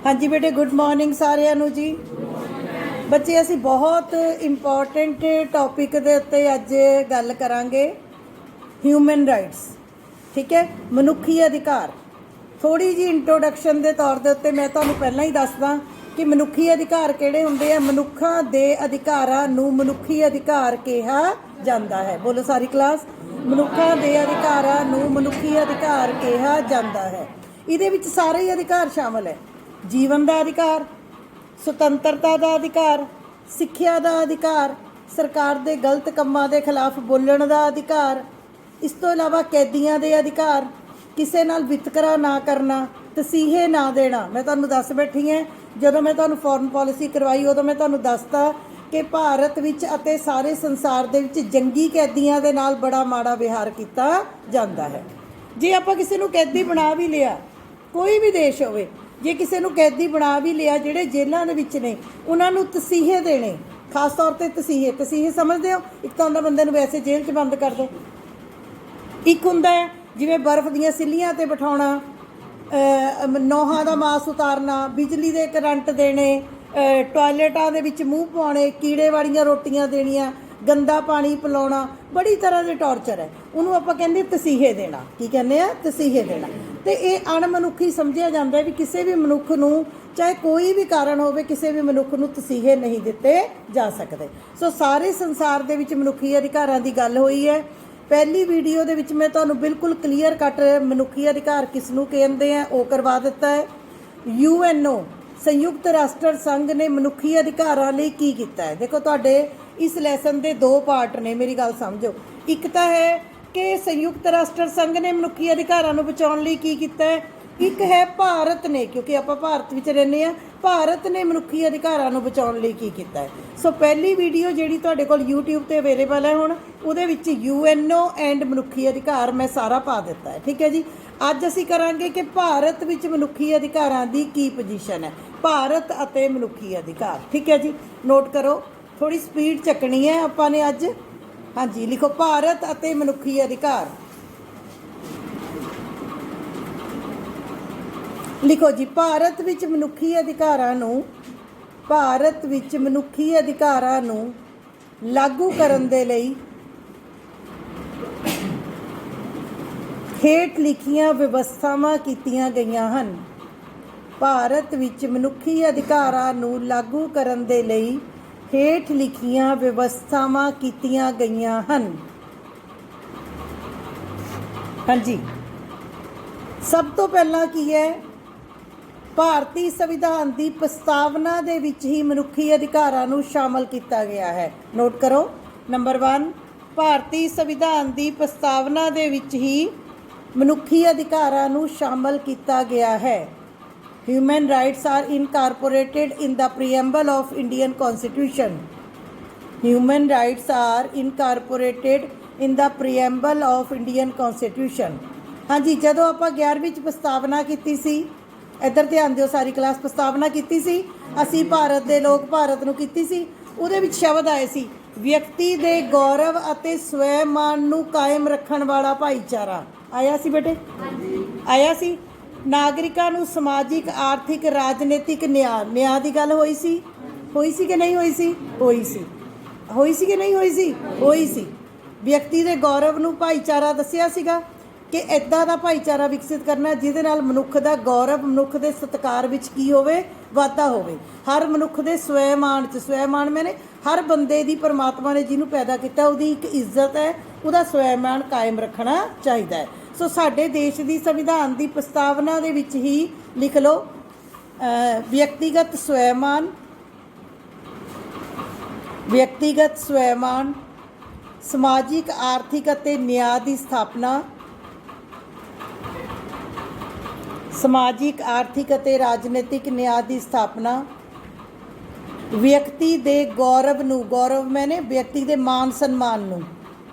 हाँ जी बेटे, good morning सारिਆਂ ਨੂੰ जी। ਬੱਚੇ ਅਸੀਂ ਬਹੁਤ ਇੰਪੋਰਟੈਂਟ ਟੌਪਿਕ ਦੇ ਉੱਤੇ ਅੱਜ ਗੱਲ ਕਰਾਂਗੇ, ਹਿਊਮਨ ਰਾਈਟਸ। ਠੀਕ ਹੈ, ਮਨੁੱਖੀ ਅਧਿਕਾਰ। ਥੋੜੀ ਜੀ ਇੰਟਰੋਡਕਸ਼ਨ ਦੇ ਤੌਰ ਦੇ ਉੱਤੇ ਮੈਂ ਤੁਹਾਨੂੰ ਪਹਿਲਾਂ ਹੀ ਦੱਸਦਾ ਕਿ ਮਨੁੱਖੀ ਅਧਿਕਾਰ ਕਿਹੜੇ ਹੁੰਦੇ ਆ। ਮਨੁੱਖਾਂ ਦੇ ਅਧਿਕਾਰਾਂ ਨੂੰ ਮਨੁੱਖੀ ਅਧਿਕਾਰ ਕਿਹਾ ਜਾਂਦਾ ਹੈ। ਬੋਲੋ ਸਾਰੀ ਕਲਾਸ, ਮਨੁੱਖਾਂ ਦੇ ਅਧਿਕਾਰਾਂ ਨੂੰ ਮਨੁੱਖੀ ਅਧਿਕਾਰ ਕਿਹਾ ਜਾਂਦਾ ਹੈ। ਇਹਦੇ ਵਿੱਚ ਸਾਰੇ ਹੀ ਅਧਿਕਾਰ ਸ਼ਾਮਲ ਹੈ। ਜੀਵਨ ਦਾ ਅਧਿਕਾਰ, ਸੁਤੰਤਰਤਾ ਦਾ ਅਧਿਕਾਰ, ਸਿੱਖਿਆ ਦਾ ਅਧਿਕਾਰ, ਸਰਕਾਰ ਦੇ ਗਲਤ ਕੰਮਾਂ ਦੇ ਖਿਲਾਫ ਬੋਲਣ ਦਾ ਅਧਿਕਾਰ, ਇਸ ਤੋਂ ਇਲਾਵਾ ਕੈਦੀਆਂ ਦੇ ਅਧਿਕਾਰ, ਕਿਸੇ ਨਾਲ ਵਿਤਕਰਾ ਨਾ ਕਰਨਾ, ਤਸੀਹੇ ਨਾ ਦੇਣਾ। ਮੈਂ ਤੁਹਾਨੂੰ ਦੱਸ ਬੈਠੀ ਹਾਂ, ਜਦੋਂ ਮੈਂ ਤੁਹਾਨੂੰ ਫੋਰਨ ਪੋਲਿਸੀ ਕਰਵਾਈ ਉਦੋਂ ਮੈਂ ਤੁਹਾਨੂੰ ਦੱਸਤਾ ਕਿ ਭਾਰਤ ਵਿੱਚ ਅਤੇ ਸਾਰੇ ਸੰਸਾਰ ਦੇ ਵਿੱਚ ਜੰਗੀ ਕੈਦੀਆਂ ਦੇ ਨਾਲ ਬੜਾ ਮਾੜਾ ਵਿਹਾਰ ਕੀਤਾ ਜਾਂਦਾ ਹੈ। ਜੇ ਆਪਾਂ ਕਿਸੇ ਨੂੰ ਕੈਦੀ ਬਣਾ ਵੀ ਲਿਆ, ਕੋਈ ਵੀ ਦੇਸ਼ ਹੋਵੇ, ਜੇ ਕਿਸੇ ਨੂੰ ਕੈਦੀ ਬਣਾ ਵੀ ਲਿਆ, ਜਿਹੜੇ ਜੇਲ੍ਹਾਂ ਦੇ ਵਿੱਚ ਨੇ ਉਹਨਾਂ ਨੂੰ ਤਸੀਹੇ ਦੇਣੇ, ਖਾਸ ਤੌਰ 'ਤੇ ਤਸੀਹੇ ਸਮਝਦੇ ਹੋ? ਇੱਕ ਤਾਂ ਹੁੰਦਾ ਬੰਦੇ ਨੂੰ ਵੈਸੇ ਜੇਲ੍ਹ 'ਚ ਬੰਦ ਕਰ ਦਿਓ, ਇੱਕ ਹੁੰਦਾ ਹੈ ਜਿਵੇਂ ਬਰਫ਼ ਦੀਆਂ ਸਿੱਲੀਆਂ 'ਤੇ ਬਿਠਾਉਣਾ, ਨੋਹਾਂ ਦਾ ਮਾਸ ਉਤਾਰਨਾ, ਬਿਜਲੀ ਦੇ ਕਰੰਟ ਦੇਣੇ, ਟੋਇਲਟਾਂ ਦੇ ਵਿੱਚ ਮੂੰਹ ਪਾਉਣੇ, ਕੀੜੇ ਵਾਲੀਆਂ ਰੋਟੀਆਂ ਦੇਣੀਆਂ, ਗੰਦਾ ਪਾਣੀ ਪਿਲਾਉਣਾ, ਬੜੀ ਤਰ੍ਹਾਂ ਦੇ ਟੌਰਚਰ ਹੈ। ਉਹਨੂੰ ਆਪਾਂ ਕਹਿੰਦੇ ਤਸੀਹੇ ਦੇਣਾ। ਕੀ ਕਹਿੰਦੇ ਆ? ਤਸੀਹੇ ਦੇਣਾ। ਅਤੇ ਇਹ ਅਣਮਨੁੱਖੀ ਸਮਝਿਆ ਜਾਂਦਾ ਵੀ ਕਿਸੇ ਵੀ ਮਨੁੱਖ ਨੂੰ, ਚਾਹੇ ਕੋਈ ਵੀ ਕਾਰਨ ਹੋਵੇ, ਕਿਸੇ ਵੀ ਮਨੁੱਖ ਨੂੰ ਤਸੀਹੇ ਨਹੀਂ ਦਿੱਤੇ ਜਾ ਸਕਦੇ। ਸੋ ਸਾਰੇ ਸੰਸਾਰ ਦੇ ਵਿੱਚ ਮਨੁੱਖੀ ਅਧਿਕਾਰਾਂ ਦੀ ਗੱਲ ਹੋਈ ਹੈ। ਪਹਿਲੀ ਵੀਡੀਓ ਦੇ ਵਿੱਚ ਮੈਂ ਤੁਹਾਨੂੰ ਬਿਲਕੁਲ ਕਲੀਅਰ ਕੱਟ ਮਨੁੱਖੀ ਅਧਿਕਾਰ ਕਿਸ ਨੂੰ ਕਹਿੰਦੇ ਆ ਉਹ ਕਰਵਾ ਦਿੱਤਾ ਹੈ। UNO ਸੰਯੁਕਤ ਰਾਸ਼ਟਰ ਸੰਘ ਨੇ ਮਨੁੱਖੀ ਅਧਿਕਾਰਾਂ ਲਈ ਕੀ ਕੀਤਾ ਹੈ। ਦੇਖੋ, ਤੁਹਾਡੇ ਇਸ ਲੈਸਨ ਦੇ ਦੋ ਪਾਰਟ ਨੇ, ਮੇਰੀ ਗੱਲ ਸਮਝੋ। ਇੱਕ ਤਾਂ ਹੈ ਕਿ ਸੰਯੁਕਤ ਰਾਸ਼ਟਰ ਸੰਘ ਨੇ ਮਨੁੱਖੀ ਅਧਿਕਾਰਾਂ ਨੂੰ ਬਚਾਉਣ ਲਈ ਕੀ ਕੀਤਾ ਹੈ। ਇੱਕ ਹੈ ਭਾਰਤ ਨੇ, ਕਿਉਂਕਿ ਆਪਾਂ ਭਾਰਤ ਵਿੱਚ ਰਹਿੰਦੇ ਹਾਂ, ਭਾਰਤ ਨੇ ਮਨੁੱਖੀ ਅਧਿਕਾਰਾਂ ਨੂੰ ਬਚਾਉਣ ਲਈ ਕੀ ਕੀਤਾ ਹੈ। ਸੋ ਪਹਿਲੀ ਵੀਡੀਓ ਜਿਹੜੀ ਤੁਹਾਡੇ ਕੋਲ YouTube 'ਤੇ ਅਵੇਲੇਬਲ ਹੈ ਹੁਣ, ਉਹਦੇ ਵਿੱਚ UNO ਐਂਡ ਮਨੁੱਖੀ ਅਧਿਕਾਰ ਮੈਂ ਸਾਰਾ ਪਾ ਦਿੱਤਾ ਹੈ। ਠੀਕ ਹੈ ਜੀ। ਅੱਜ ਅਸੀਂ ਕਰਾਂਗੇ ਕਿ ਭਾਰਤ ਵਿੱਚ ਮਨੁੱਖੀ ਅਧਿਕਾਰਾਂ ਦੀ ਕੀ ਪੋਜੀਸ਼ਨ ਹੈ, ਭਾਰਤ ਅਤੇ ਮਨੁੱਖੀ ਅਧਿਕਾਰ। ਠੀਕ ਹੈ ਜੀ, ਨੋਟ ਕਰੋ, ਥੋੜੀ ਸਪੀਡ ਚੱਕਣੀ ਹੈ ਆਪਾਂ ਨੇ ਅੱਜ। ਹਾਂਜੀ, ਲਿਖੋ ਭਾਰਤ ਅਤੇ ਮਨੁੱਖੀ ਅਧਿਕਾਰ। ਲਿਖੋ ਜੀ, ਭਾਰਤ ਵਿੱਚ ਮਨੁੱਖੀ ਅਧਿਕਾਰਾਂ ਨੂੰ ਲਾਗੂ ਕਰਨ ਦੇ ਲਈ ਹੇਠ ਲਿਖੀਆਂ ਵਿਵਸਥਾਵਾਂ ਕੀਤੀਆਂ ਗਈਆਂ ਹਨ। ਭਾਰਤ ਵਿੱਚ ਮਨੁੱਖੀ ਅਧਿਕਾਰਾਂ ਨੂੰ ਲਾਗੂ ਕਰਨ ਦੇ ਲਈ ਹੇਠ ਲਿਖੀਆਂ ਵਿਵਸਥਾਵਾਂ ਕੀਤੀਆਂ ਗਈਆਂ ਹਨ। ਹਾਂਜੀ, ਸਭ ਤੋਂ ਪਹਿਲਾਂ ਕੀ ਹੈ? ਭਾਰਤੀ ਸੰਵਿਧਾਨ ਦੀ ਪ੍ਰਸਤਾਵਨਾ ਦੇ ਵਿੱਚ ਹੀ ਮਨੁੱਖੀ ਅਧਿਕਾਰਾਂ ਨੂੰ ਸ਼ਾਮਲ ਕੀਤਾ ਗਿਆ ਹੈ। ਨੋਟ ਕਰੋ, ਨੰਬਰ 1, ਭਾਰਤੀ ਸੰਵਿਧਾਨ ਦੀ ਪ੍ਰਸਤਾਵਨਾ ਦੇ ਵਿੱਚ ਹੀ ਮਨੁੱਖੀ ਅਧਿਕਾਰਾਂ ਨੂੰ ਸ਼ਾਮਲ ਕੀਤਾ ਗਿਆ ਹੈ। Human rights are incorporated in the preamble of Indian Constitution. Human rights are incorporated in the preamble of Indian Constitution. ਹਾਂਜੀ, ਜਦੋਂ ਆਪਾਂ 11ਵੀਂ 'ਚ ਪ੍ਰਸਤਾਵਨਾ ਕੀਤੀ ਸੀ, ਇੱਧਰ ਧਿਆਨ ਦਿਓ ਸਾਰੀ ਕਲਾਸ, ਪ੍ਰਸਤਾਵਨਾ ਕੀਤੀ ਸੀ ਅਸੀਂ ਭਾਰਤ ਦੇ ਲੋਕ ਭਾਰਤ ਨੂੰ ਕੀਤੀ ਸੀ। ਉਹਦੇ ਵਿੱਚ ਸ਼ਬਦ ਆਏ ਸੀ, ਵਿਅਕਤੀ ਦੇ ਗੌਰਵ ਅਤੇ ਸਵੈਮਾਨ ਨੂੰ ਕਾਇਮ ਰੱਖਣ ਵਾਲਾ ਭਾਈਚਾਰਾ। ਆਇਆ ਸੀ ਬੇਟੇ? ਆਇਆ ਸੀ। ਨਾਗਰਿਕਾਂ ਨੂੰ ਸਮਾਜਿਕ, ਆਰਥਿਕ, ਰਾਜਨੀਤਿਕ ਨਿਆਂ ਦੀ ਗੱਲ ਹੋਈ ਸੀ ਕਿ ਨਹੀਂ ਹੋਈ ਸੀ? ਹੋਈ ਸੀ ਕਿ ਨਹੀਂ ਹੋਈ ਸੀ? ਹੋਈ ਸੀ। ਵਿਅਕਤੀ ਦੇ ਗੌਰਵ ਨੂੰ ਭਾਈਚਾਰਾ ਦੱਸਿਆ ਸੀਗਾ ਕਿ ਇੱਦਾਂ ਦਾ ਭਾਈਚਾਰਾ ਵਿਕਸਿਤ ਕਰਨਾ ਜਿਹਦੇ ਨਾਲ ਮਨੁੱਖ ਦਾ ਗੌਰਵ, ਮਨੁੱਖ ਦੇ ਸਤਿਕਾਰ ਵਿੱਚ ਕੀ ਹੋਵੇ? ਵਾਧਾ ਹੋਵੇ। ਹਰ ਮਨੁੱਖ ਦੇ ਸਵੈਮਾਨ 'ਚ, ਸਵੈਮਾਨ ਮੈਨੇ ਹਰ ਬੰਦੇ ਦੀ ਪਰਮਾਤਮਾ ਨੇ ਜਿਹਨੂੰ ਪੈਦਾ ਕੀਤਾ ਉਹਦੀ ਇੱਕ ਇੱਜ਼ਤ ਹੈ, ਉਹਦਾ ਸਵੈਮਾਨ ਕਾਇਮ ਰੱਖਣਾ ਚਾਹੀਦਾ ਹੈ। ਸੋ ਸਾਡੇ ਦੇਸ਼ ਦੀ ਸੰਵਿਧਾਨ ਦੀ ਪ੍ਰਸਤਾਵਨਾ ਦੇ ਵਿੱਚ ਹੀ ਲਿਖ ਲਓ, ਵਿਅਕਤੀਗਤ ਸਵੈਮਾਨ, ਸਮਾਜਿਕ, ਆਰਥਿਕ ਅਤੇ ਨਿਆਂ ਦੀ ਸਥਾਪਨਾ, ਸਮਾਜਿਕ, ਆਰਥਿਕ ਅਤੇ ਰਾਜਨੀਤਿਕ ਨਿਆਂ ਦੀ ਸਥਾਪਨਾ, ਵਿਅਕਤੀ ਦੇ ਗੌਰਵ ਨੂੰ, ਗੌਰਵ ਮੈਨੇ ਵਿਅਕਤੀ ਦੇ ਮਾਨ ਸਨਮਾਨ ਨੂੰ,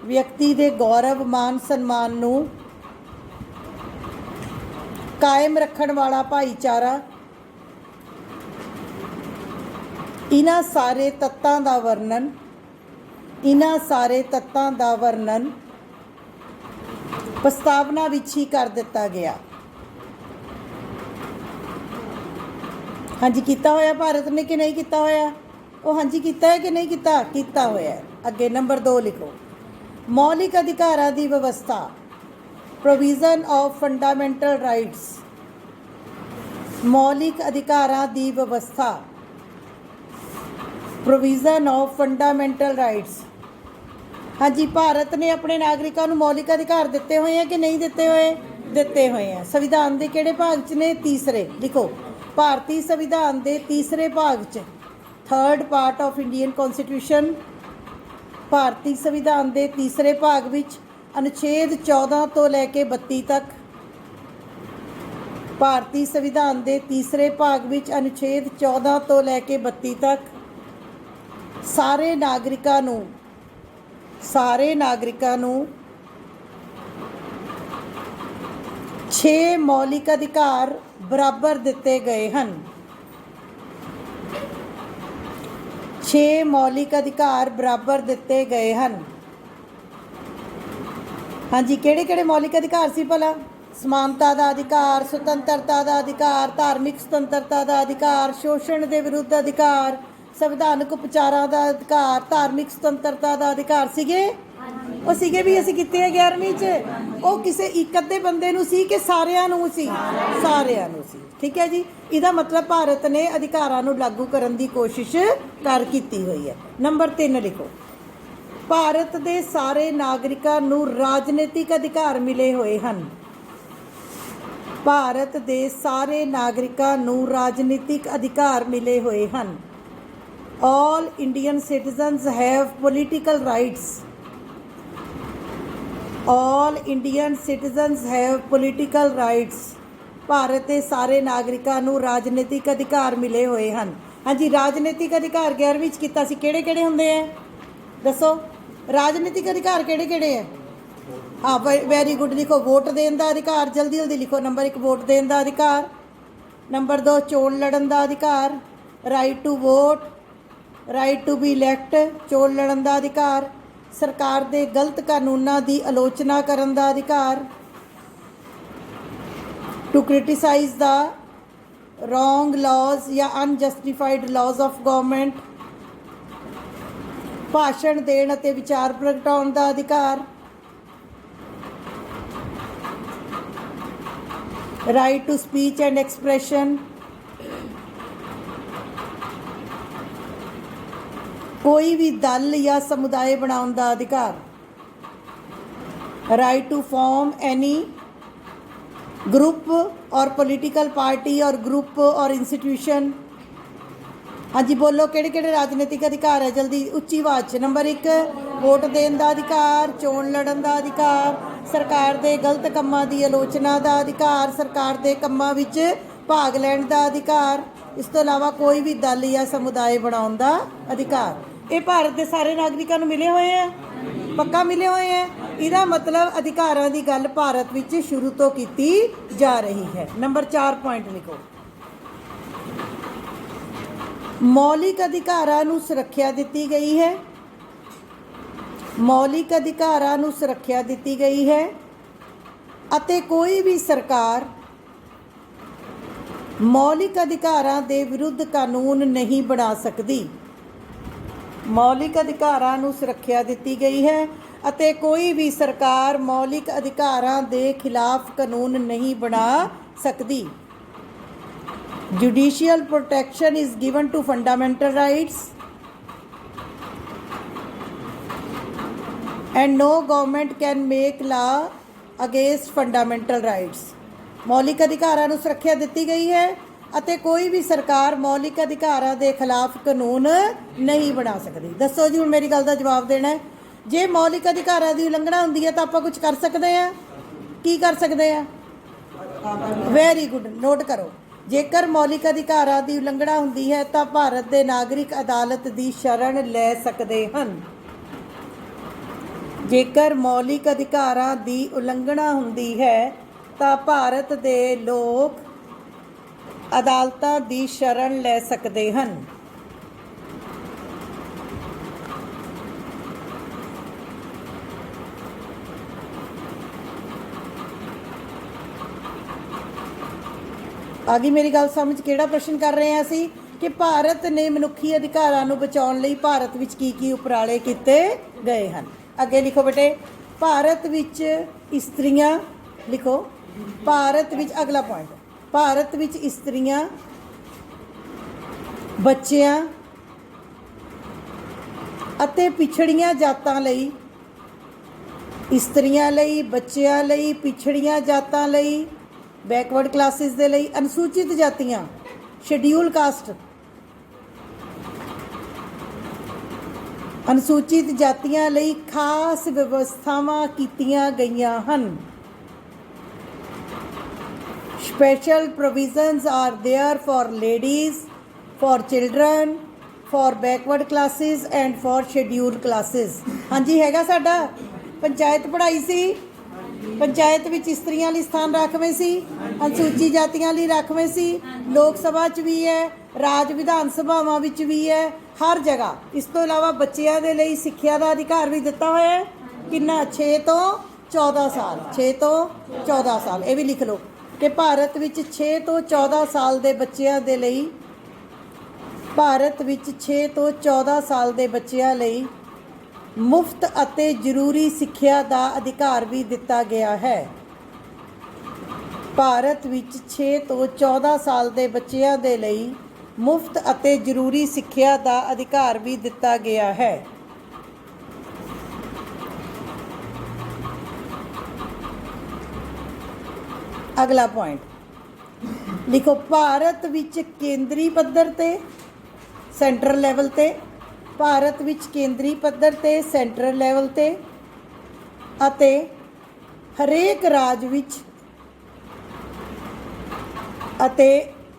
ਵਿਅਕਤੀ ਦੇ ਗੌਰਵ, ਮਾਨ ਸਨਮਾਨ ਨੂੰ ਕਾਇਮ ਰੱਖਣ ਵਾਲਾ ਭਾਈਚਾਰਾ। ਇਹਨਾਂ ਸਾਰੇ ਤੱਤਾਂ ਦਾ ਵਰਣਨ ਪ੍ਰਸਤਾਵਨਾ ਵਿੱਚ ਹੀ ਕਰ ਦਿੱਤਾ ਗਿਆ। हाँ जी कीता होया भारत ने कि नहीं कीता होया? वो हाँ जी कीता है कि नहीं कीता होया है। अगे नंबर 2 लिखो, मौलिक अधिकारां दी व्यवस्था, प्रोविजन ऑफ फंडामेंटल राइट्स। मौलिक अधिकारां दी व्यवस्था, प्रोविजन ऑफ फंडामेंटल राइट्स। हाँ जी भारत ने अपने नागरिकों को मौलिक अधिकार दिते हुए हैं कि नहीं दिते हुए? दिते हुए हैं। संविधान के किहड़े भाग च ने? तीसरे। लिखो, भारतीय संविधान के तीसरे भाग च, third part of Indian constitution. भारतीय संविधान के तीसरे भाग विच अनुच्छेद 14 तो लैके 32 तक। भारतीय संविधान के तीसरे भाग विच अनुच्छेद 14 तो लैके 32 तक सारे नागरिकां नूं 6 मौलिक अधिकार बराबर दिते गए हैं। 6 मौलिक अधिकार बराबर दिते गए हैं। हाँ जी किहड़े-किहड़े मौलिक अधिकार सी भला? समानता का अधिकार, सुतंत्रता का अधिकार, धार्मिक सुतंत्रता का अधिकार, शोषण के विरुद्ध अधिकार, संविधानक उपचारां का अधिकार, धार्मिक सुतंत्रता का अधिकार सीगे। वो सीगे भी असीं कीते 11वीं च। वो किसी एक अद्धे बंदे नूं सी कि सारियां नूं सी? सारियां नूं सी। ठीक है जी, इहदा मतलब भारत ने अधिकारां नूं लागू करन दी कोशिश कीती हुई है। नंबर 3 लिखो, भारत दे सारे नागरिकां नूं राजनीतिक अधिकार मिले हुए हैं। भारत दे सारे नागरिकां नूं राजनीतिक अधिकार मिले हुए हैं। All Indian citizens have political rights. All Indian citizens have political rights. Bharat के सारे नागरिकां नूं राजनीतिक अधिकार मिले हुए हैं। हाँ जी राजनीतिक अधिकार 11वीं च कीता सी, किहड़े-किहड़े हुंदे हैं दसो? राजनीतिक अधिकार किहड़े-किहड़े है? हाँ वेरी गुड, लिखो वोट देने का अधिकार, जल्दी जल्दी लिखो। नंबर 1 वोट देने का अधिकार, नंबर 2 चोण लड़न का अधिकार, right to vote, right to be elect, चोण लड़न का अधिकार, सरकार के गलत कानूनों की आलोचना करन का अधिकार, to criticise the wrong laws या अनजस्टिफाइड लॉज ऑफ गवर्नमेंट, भाषण देण अते विचार प्रगटाउण का अधिकार, right to speech and expression, कोई भी दल या समुदाय बनाने का अधिकार, right to form any group और पॉलिटिकल पार्टी और ग्रुप और इंस्टीट्यूशन। हाँ जी बोलो किहड़े-किहड़े राजनीतिक अधिकार है? जल्दी उच्ची आवाज़ च। नंबर 1 वोट देने का अधिकार, चोण लड़न का अधिकार, सरकार के गलत कामां की आलोचना का अधिकार, सरकार के कामां विच भाग लैण का अधिकार, इस तो इलावा कोई भी दल या समुदाय बनाने का अधिकार। ये भारत के सारे नागरिकों को मिले हुए हैं, पक्का मिले हुए हैं। इहदा मतलब अधिकारां की गल भारत विच शुरू तो की जा रही है। नंबर 4 पॉइंट लिखो, मौलिक अधिकारां नूं सुरक्षा दी गई है। मौलिक अधिकारां नूं सुरक्षा दी गई है अते कोई भी सरकार मौलिक अधिकारां दे विरुद्ध कानून नहीं बना सकती। मौलिक अधिकारां नूं सुरक्षा दी गई है अते कोई भी सरकार मौलिक अधिकारां दे खिलाफ कानून नहीं बना सकती। Judicial protection is given to fundamental rights and no government can make law against fundamental rights. मौलिक अधिकारां नूं सुरक्षा दी गई है अते कोई भी सरकार मौलिक अधिकारां दे खिलाफ कानून नहीं बना सकती। दसो जी हुण मेरी गल दा जवाब देना है। जे मौलिक अधिकारां दी उलंघना हुंदी है तो आपां कुछ कर सकते हैं? की कर सकते हैं? वेरी गुड, नोट करो। जेकर मौलिक अधिकारां की उलंघना हुंदी है तो भारत के नागरिक अदालत की शरण ले सकते हैं। जेकर मौलिक अधिकारां की उलंघना हुंदी है तो भारत के लोग अदालतां की शरण ले सकते हैं। ਆ ਗਈ ਮੇਰੀ ਗੱਲ ਸਮਝ? ਕਿਹੜਾ ਪ੍ਰਸ਼ਨ ਕਰ ਰਹੇ ਹਾਂ ਅਸੀਂ ਕਿ ਭਾਰਤ ਨੇ ਮਨੁੱਖੀ ਅਧਿਕਾਰਾਂ ਨੂੰ ਬਚਾਉਣ ਲਈ ਭਾਰਤ ਵਿੱਚ ਕੀ ਉਪਰਾਲੇ ਕੀਤੇ ਗਏ ਹਨ। ਅੱਗੇ ਲਿਖੋ ਬੇਟੇ, ਭਾਰਤ ਵਿੱਚ ਇਸਤਰੀਆਂ, ਲਿਖੋ ਭਾਰਤ ਵਿੱਚ, ਅਗਲਾ ਪੁਆਇੰਟ, ਭਾਰਤ ਵਿੱਚ ਇਸਤਰੀਆਂ, ਬੱਚਿਆਂ ਅਤੇ ਪਿਛੜੀਆਂ ਜਾਤਾਂ ਲਈ, ਇਸਤਰੀਆਂ ਲਈ, ਬੱਚਿਆਂ ਲਈ, ਪਿਛੜੀਆਂ ਜਾਤਾਂ ਲਈ, ਬੈਕਵਰਡ ਕਲਾਸਿਸ ਦੇ ਲਈ, ਅਨੁਸੂਚਿਤ ਜਾਤੀਆਂ, ਸ਼ਡਿਊਲ ਕਾਸਟ, ਅਨੁਸੂਚਿਤ ਜਾਤੀਆਂ ਲਈ ਖਾਸ ਵਿਵਸਥਾਵਾਂ ਕੀਤੀਆਂ ਗਈਆਂ ਹਨ। Special provisions are there for ladies, for children, for backward classes and for scheduled classes. ਹਾਂਜੀ ਹੈਗਾ ਸਾਡਾ। ਪੰਚਾਇਤ ਪੜ੍ਹਾਈ ਸੀ, ਪੰਚਾਇਤ ਵਿੱਚ ਇਸਤਰੀਆਂ ਲਈ ਸਥਾਨ ਰਾਖਵੇਂ ਸੀ, ਅਨੁਸੂਚਿਤ ਜਾਤੀਆਂ ਲਈ ਰਾਖਵੇਂ ਸੀ, ਲੋਕ ਸਭਾ 'ਚ ਵੀ ਹੈ, ਰਾਜ ਵਿਧਾਨ ਸਭਾਵਾਂ ਵਿੱਚ ਵੀ ਹੈ, ਹਰ ਜਗ੍ਹਾ। ਇਸ ਤੋਂ ਇਲਾਵਾ ਬੱਚਿਆਂ ਦੇ ਲਈ ਸਿੱਖਿਆ ਦਾ ਅਧਿਕਾਰ ਵੀ ਦਿੱਤਾ ਹੋਇਆ ਹੈ। ਕਿੰਨਾ? 6 ਤੋਂ 14 ਸਾਲ, 6 ਤੋਂ 14 ਸਾਲ। ਇਹ ਵੀ ਲਿਖ ਲਓ ਕਿ ਭਾਰਤ ਵਿੱਚ 6 ਤੋਂ 14 ਸਾਲ ਦੇ ਬੱਚਿਆਂ ਦੇ ਲਈ, ਭਾਰਤ ਵਿੱਚ 6 ਤੋਂ 14 ਸਾਲ ਦੇ ਬੱਚਿਆਂ ਲਈ ਮੁਫਤ ਅਤੇ ਜ਼ਰੂਰੀ ਸਿੱਖਿਆ ਦਾ ਅਧਿਕਾਰ ਵੀ ਦਿੱਤਾ ਗਿਆ ਹੈ। ਭਾਰਤ ਵਿੱਚ 6 ਤੋਂ 14 ਸਾਲ ਦੇ ਬੱਚਿਆਂ ਦੇ ਲਈ ਮੁਫਤ ਅਤੇ ਜ਼ਰੂਰੀ ਸਿੱਖਿਆ ਦਾ ਅਧਿਕਾਰ ਵੀ ਦਿੱਤਾ ਗਿਆ ਹੈ। ਅਗਲਾ ਪੁਆਇੰਟ ਲਿਖੋ, ਭਾਰਤ ਵਿੱਚ ਕੇਂਦਰੀ ਪੱਧਰ ਤੇ, ਸੈਂਟਰਲ ਲੈਵਲ ਤੇ, ਭਾਰਤ ਵਿੱਚ ਕੇਂਦਰੀ ਪੱਧਰ ਤੇ, ਸੈਂਟਰਲ ਲੈਵਲ ਤੇ ਅਤੇ ਹਰੇਕ ਰਾਜ ਵਿੱਚ, ਅਤੇ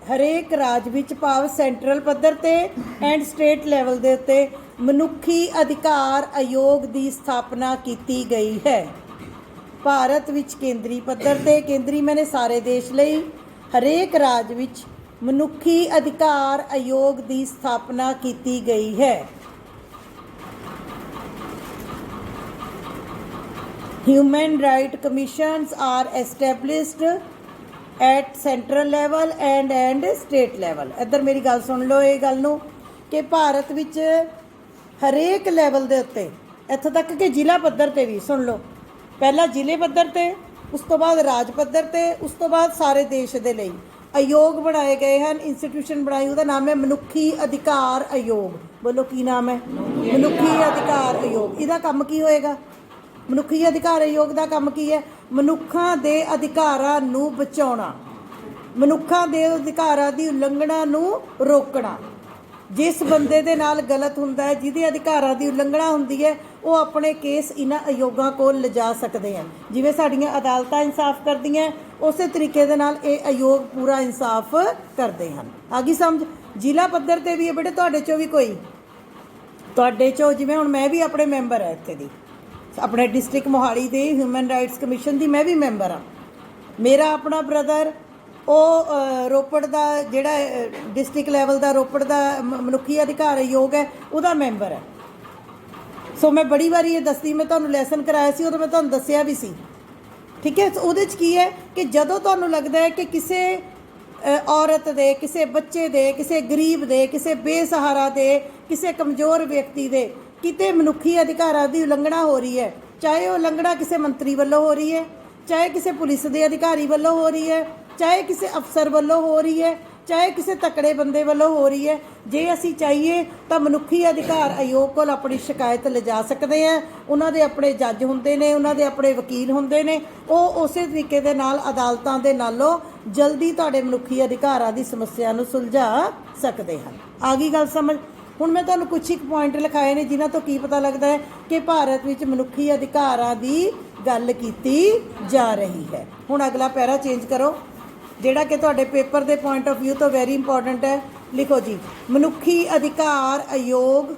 ਹਰੇਕ ਰਾਜ ਵਿੱਚ ਭਾਵ ਸੈਂਟਰਲ ਪੱਧਰ ਤੇ ਐਂਡ ਸਟੇਟ ਲੈਵਲ ਦੇ ਉੱਤੇ ਮਨੁੱਖੀ ਅਧਿਕਾਰ ਆਯੋਗ ਦੀ ਸਥਾਪਨਾ ਕੀਤੀ ਗਈ ਹੈ। ਭਾਰਤ ਵਿੱਚ ਕੇਂਦਰੀ ਪੱਧਰ ਤੇ, ਕੇਂਦਰੀ ਮੈਨੇ ਸਾਰੇ ਦੇਸ਼ ਲਈ, ਹਰੇਕ ਰਾਜ ਵਿੱਚ ਮਨੁੱਖੀ ਅਧਿਕਾਰ ਆਯੋਗ ਦੀ ਸਥਾਪਨਾ ਕੀਤੀ ਗਈ ਹੈ। Human right commissions are established at central level and state level. ਇੱਧਰ ਮੇਰੀ ਗੱਲ ਸੁਣ ਲਓ ਇਹ ਗੱਲ ਨੂੰ ਕਿ ਭਾਰਤ ਵਿੱਚ ਹਰੇਕ ਲੈਵਲ ਦੇ ਉੱਤੇ, ਇੱਥੋਂ ਤੱਕ ਕਿ ਜ਼ਿਲ੍ਹਾ ਪੱਧਰ 'ਤੇ ਵੀ, ਸੁਣ ਲਓ, ਪਹਿਲਾਂ ਜ਼ਿਲ੍ਹੇ ਪੱਧਰ 'ਤੇ, ਉਸ ਤੋਂ ਬਾਅਦ ਰਾਜ ਪੱਧਰ 'ਤੇ, ਉਸ ਤੋਂ ਬਾਅਦ ਸਾਰੇ ਦੇਸ਼ ਦੇ ਲਈ ਆਯੋਗ ਬਣਾਏ ਗਏ ਹਨ। ਇੰਸਟੀਟਿਊਸ਼ਨ ਬਣਾਈ, ਉਹਦਾ ਨਾਮ ਹੈ ਮਨੁੱਖੀ ਅਧਿਕਾਰ ਆਯੋਗ। ਬੋਲੋ ਕੀ ਨਾਮ ਹੈ? ਮਨੁੱਖੀ ਅਧਿਕਾਰ ਆਯੋਗ। ਇਹਦਾ ਕੰਮ ਕੀ ਹੋਏਗਾ? ਮਨੁੱਖੀ ਅਧਿਕਾਰ ਆਯੋਗ ਦਾ ਕੰਮ ਕੀ ਹੈ? ਮਨੁੱਖਾਂ ਦੇ ਅਧਿਕਾਰਾਂ ਨੂੰ ਬਚਾਉਣਾ, ਮਨੁੱਖਾਂ ਦੇ ਅਧਿਕਾਰਾਂ ਦੀ ਉਲੰਘਣਾ ਨੂੰ ਰੋਕਣਾ। ਜਿਸ ਬੰਦੇ ਦੇ ਨਾਲ ਗਲਤ ਹੁੰਦਾ ਹੈ, ਜਿਹਦੇ ਅਧਿਕਾਰਾਂ ਦੀ ਉਲੰਘਣਾ ਹੁੰਦੀ ਹੈ, ਉਹ ਆਪਣੇ ਕੇਸ ਇਹਨਾਂ ਆਯੋਗਾਂ ਕੋਲ ਲਿਜਾ ਸਕਦੇ ਹਨ। ਜਿਵੇਂ ਸਾਡੀਆਂ ਅਦਾਲਤਾਂ ਇਨਸਾਫ ਕਰਦੀਆਂ, ਉਸੇ ਤਰੀਕੇ ਦੇ ਨਾਲ ਇਹ ਆਯੋਗ ਪੂਰਾ ਇਨਸਾਫ ਕਰਦੇ ਹਨ। ਆ ਗਈ ਸਮਝ? ਜ਼ਿਲ੍ਹਾ ਪੱਧਰ 'ਤੇ ਵੀ ਹੈ ਬੇਟੇ, ਤੁਹਾਡੇ 'ਚੋਂ ਵੀ ਕੋਈ, ਤੁਹਾਡੇ 'ਚੋਂ ਜਿਵੇਂ ਹੁਣ ਮੈਂ ਵੀ ਆਪਣੇ ਮੈਂਬਰ ਹੈ ਇੱਥੇ ਦੀ, ਆਪਣੇ ਡਿਸਟ੍ਰਿਕਟ ਮੋਹਾਲੀ ਦੇ ਹਿਊਮਨ ਰਾਈਟਸ ਕਮਿਸ਼ਨ ਦੀ ਮੈਂ ਵੀ ਮੈਂਬਰ ਹਾਂ। ਮੇਰਾ ਆਪਣਾ ਬ੍ਰਦਰ ਉਹ ਰੋਪੜ ਦਾ ਜਿਹੜਾ ਡਿਸਟ੍ਰਿਕਟ ਲੈਵਲ ਦਾ ਰੋਪੜ ਦਾ ਮਨੁੱਖੀ ਅਧਿਕਾਰ ਆਯੋਗ ਹੈ, ਉਹਦਾ ਮੈਂਬਰ ਹੈ। ਸੋ ਮੈਂ ਬੜੀ ਵਾਰੀ ਇਹ ਦੱਸਦੀ, ਮੈਂ ਤੁਹਾਨੂੰ ਲੈਸਨ ਕਰਾਇਆ ਸੀ, ਉਦੋਂ ਮੈਂ ਤੁਹਾਨੂੰ ਦੱਸਿਆ ਵੀ ਸੀ। ਠੀਕ ਹੈ, ਉਹਦੇ 'ਚ ਕੀ ਹੈ ਕਿ ਜਦੋਂ ਤੁਹਾਨੂੰ ਲੱਗਦਾ ਹੈ ਕਿ ਕਿਸੇ ਔਰਤ ਦੇ, ਕਿਸੇ ਬੱਚੇ ਦੇ, ਕਿਸੇ ਗਰੀਬ ਦੇ, ਕਿਸੇ ਬੇਸਹਾਰਾ ਦੇ, ਕਿਸੇ ਕਮਜ਼ੋਰ ਵਿਅਕਤੀ ਦੇ ਕਿਤੇ ਮਨੁੱਖੀ ਅਧਿਕਾਰਾਂ ਦੀ ਉਲੰਘਣਾ ਹੋ ਰਹੀ ਹੈ, ਚਾਹੇ ਉਹ ਉਲੰਘਣਾ ਕਿਸੇ ਮੰਤਰੀ ਵੱਲੋਂ ਹੋ ਰਹੀ ਹੈ, ਚਾਹੇ ਕਿਸੇ ਪੁਲਿਸ ਦੇ ਅਧਿਕਾਰੀ ਵੱਲੋਂ ਹੋ ਰਹੀ ਹੈ, ਚਾਹੇ ਕਿਸੇ ਅਫਸਰ ਵੱਲੋਂ ਹੋ ਰਹੀ ਹੈ, ਚਾਹੇ ਕਿਸੇ ਤਕੜੇ ਬੰਦੇ ਵੱਲੋਂ ਹੋ ਰਹੀ ਹੈ, ਜੇ ਅਸੀਂ ਚਾਹੀਏ ਤਾਂ ਮਨੁੱਖੀ ਅਧਿਕਾਰ ਆਯੋਗ ਕੋਲ ਆਪਣੀ ਸ਼ਿਕਾਇਤ ਲਿਜਾ ਸਕਦੇ ਹਾਂ। ਉਹਨਾਂ ਦੇ ਆਪਣੇ ਜੱਜ ਹੁੰਦੇ ਨੇ, ਉਹਨਾਂ ਦੇ ਆਪਣੇ ਵਕੀਲ ਹੁੰਦੇ ਨੇ, ਉਹ ਉਸੇ ਤਰੀਕੇ ਦੇ ਨਾਲ ਅਦਾਲਤਾਂ ਦੇ ਨਾਲੋਂ ਜਲਦੀ ਤੁਹਾਡੇ ਮਨੁੱਖੀ ਅਧਿਕਾਰਾਂ ਦੀ ਸਮੱਸਿਆ ਨੂੰ ਸੁਲਝਾ ਸਕਦੇ ਹਨ। ਆ ਗਈ ਗੱਲ ਸਮਝ? ਹੁਣ ਮੈਂ ਤੁਹਾਨੂੰ ਕੁਛ ਇੱਕ ਪੁਆਇੰਟ ਲਿਖਾਏ ਨੇ ਜਿਨ੍ਹਾਂ ਤੋਂ ਕੀ ਪਤਾ ਲੱਗਦਾ ਹੈ ਕਿ ਭਾਰਤ ਵਿੱਚ ਮਨੁੱਖੀ ਅਧਿਕਾਰਾਂ ਦੀ ਗੱਲ ਕੀਤੀ ਜਾ ਰਹੀ ਹੈ। ਹੁਣ ਅਗਲਾ ਪੈਰਾ ਚੇਂਜ ਕਰੋ, ਜਿਹੜਾ ਕਿ ਤੁਹਾਡੇ ਪੇਪਰ ਦੇ ਪੁਆਇੰਟ ਆਫ ਵਿਊ ਤੋਂ ਵੈਰੀ ਇੰਪੋਰਟੈਂਟ ਹੈ। ਲਿਖੋ ਜੀ, ਮਨੁੱਖੀ ਅਧਿਕਾਰ ਆਯੋਗ,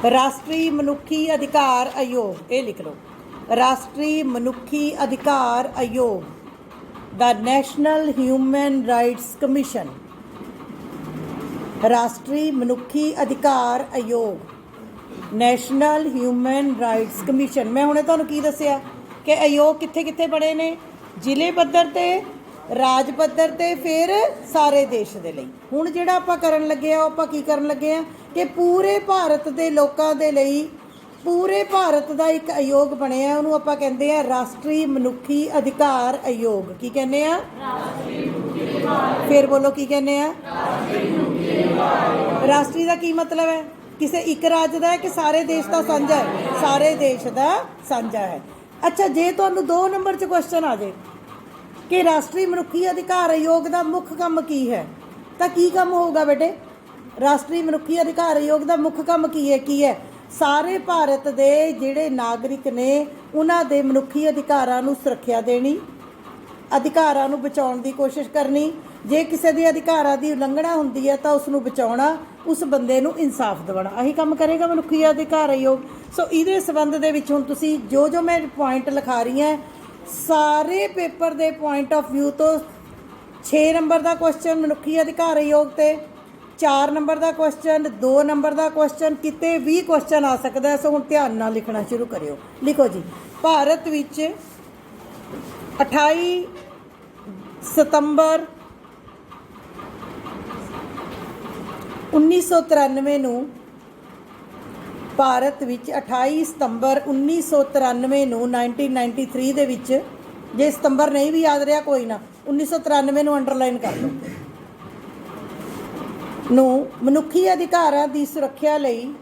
ਰਾਸ਼ਟਰੀ ਮਨੁੱਖੀ ਅਧਿਕਾਰ ਆਯੋਗ। ਇਹ ਲਿਖ ਲਓ, ਰਾਸ਼ਟਰੀ ਮਨੁੱਖੀ ਅਧਿਕਾਰ ਆਯੋਗ, ਦਾ ਨੈਸ਼ਨਲ ਹਿਊਮਨ ਰਾਈਟਸ ਕਮਿਸ਼ਨ। ਰਾਸ਼ਟਰੀ ਮਨੁੱਖੀ ਅਧਿਕਾਰ ਆਯੋਗ, ਨੈਸ਼ਨਲ ਹਿਊਮਨ ਰਾਈਟਸ ਕਮਿਸ਼ਨ। ਮੈਂ ਹੁਣੇ ਤੁਹਾਨੂੰ ਕੀ ਦੱਸਿਆ ਕਿ ਆਯੋਗ ਕਿੱਥੇ ਕਿੱਥੇ ਬਣੇ ਨੇ? ਜ਼ਿਲ੍ਹੇ ਪੱਧਰ 'ਤੇ, ਰਾਜ ਪੱਧਰ ਤੇ, ਫਿਰ ਸਾਰੇ ਦੇਸ਼ ਦੇ ਲਈ। ਹੁਣ ਜਿਹੜਾ ਆਪਾਂ ਕਰਨ ਲੱਗੇ ਆ, ਉਹ ਆਪਾਂ ਕੀ ਕਰਨ ਲੱਗੇ ਆ ਕਿ ਪੂਰੇ ਭਾਰਤ ਦੇ ਲੋਕਾਂ ਦੇ ਲਈ, ਪੂਰੇ ਭਾਰਤ ਦਾ ਇੱਕ ਆਯੋਗ ਬਣਿਆ, ਉਹਨੂੰ ਆਪਾਂ ਕਹਿੰਦੇ ਆ ਰਾਸ਼ਟਰੀ ਮਨੁੱਖੀ ਅਧਿਕਾਰ ਆਯੋਗ। ਕੀ ਕਹਿੰਦੇ ਆ? ਫਿਰ ਬੋਲੋ ਕੀ ਕਹਿੰਦੇ ਆ? ਰਾਸ਼ਟਰੀ ਦਾ ਕੀ ਮਤਲਬ ਹੈ? ਕਿਸੇ ਇੱਕ ਰਾਜ ਦਾ ਹੈ ਕਿ ਸਾਰੇ ਦੇਸ਼ ਦਾ ਸਾਂਝਾ ਹੈ? ਸਾਰੇ ਦੇਸ਼ ਦਾ ਸਾਂਝਾ ਹੈ। ਅੱਛਾ, ਜੇ ਤੁਹਾਨੂੰ 2 ਨੰਬਰ 'ਚ ਕੁਐਸਚਨ ਆ ਜਾਏ ਕਿ ਰਾਸ਼ਟਰੀ ਮਨੁੱਖੀ ਅਧਿਕਾਰ ਆਯੋਗ ਦਾ ਮੁੱਖ ਕੰਮ ਕੀ ਹੈ, ਤਾਂ ਕੀ ਕੰਮ ਹੋਊਗਾ ਬੇਟੇ? ਰਾਸ਼ਟਰੀ ਮਨੁੱਖੀ ਅਧਿਕਾਰ ਆਯੋਗ ਦਾ ਮੁੱਖ ਕੰਮ ਕੀ ਹੈ? ਕੀ ਹੈ? ਸਾਰੇ ਭਾਰਤ ਦੇ ਜਿਹੜੇ ਨਾਗਰਿਕ ਨੇ ਉਹਨਾਂ ਦੇ ਮਨੁੱਖੀ ਅਧਿਕਾਰਾਂ ਨੂੰ ਸੁਰੱਖਿਆ ਦੇਣੀ, ਅਧਿਕਾਰਾਂ ਨੂੰ ਬਚਾਉਣ ਦੀ ਕੋਸ਼ਿਸ਼ ਕਰਨੀ। ਜੇ ਕਿਸੇ ਦੇ ਅਧਿਕਾਰਾਂ ਦੀ ਉਲੰਘਣਾ ਹੁੰਦੀ ਹੈ ਤਾਂ ਉਸ ਨੂੰ ਬਚਾਉਣਾ, ਉਸ ਬੰਦੇ ਨੂੰ ਇਨਸਾਫ ਦਿਵਾਉਣਾ। ਆਹੀ ਕੰਮ ਕਰੇਗਾ ਮਨੁੱਖੀ ਅਧਿਕਾਰ ਆਯੋਗ। ਸੋ ਇਹਦੇ ਸੰਬੰਧ ਦੇ ਵਿੱਚ ਹੁਣ ਤੁਸੀਂ ਜੋ ਜੋ ਮੈਂ ਪੁਆਇੰਟ ਲਿਖਾ ਰਹੀ ਹਾਂ, ਸਾਰੇ ਪੇਪਰ ਦੇ ਪੁਆਇੰਟ ਆਫ ਵਿਊ ਤੋਂ 6 ਨੰਬਰ ਦਾ ਕੁਐਸਚਨ ਮਨੁੱਖੀ ਅਧਿਕਾਰ ਆਯੋਗ ਤੇ, 4 ਨੰਬਰ ਦਾ ਕੁਐਸਚਨ, 2 ਨੰਬਰ ਦਾ ਕੁਐਸਚਨ, ਕਿਤੇ ਵੀ ਕੁਐਸਚਨ ਆ ਸਕਦਾ ਹੈ। ਸੋ ਹੁਣ ਧਿਆਨ ਨਾਲ ਲਿਖਣਾ ਸ਼ੁਰੂ ਕਰਿਓ। ਲਿਖੋ ਜੀ, ਭਾਰਤ ਵਿੱਚ 28 ਸਤੰਬਰ 1993 ਨੂੰ, ਭਾਰਤ ਵਿੱਚ 28 ਸਤੰਬਰ 1993 ਨੂੰ 1993 ਦੇ ਵਿੱਚ, ਜੇ ਸਤੰਬਰ ਨਹੀਂ ਵੀ ਯਾਦ ਰਿਹਾ ਕੋਈ ਨਾ, 1993 ਨੂੰ ਅੰਡਰਲਾਈਨ ਕਰ ਲਓ, ਨੂੰ ਮਨੁੱਖੀ ਅਧਿਕਾਰਾਂ ਦੀ ਸੁਰੱਖਿਆ ਲਈ,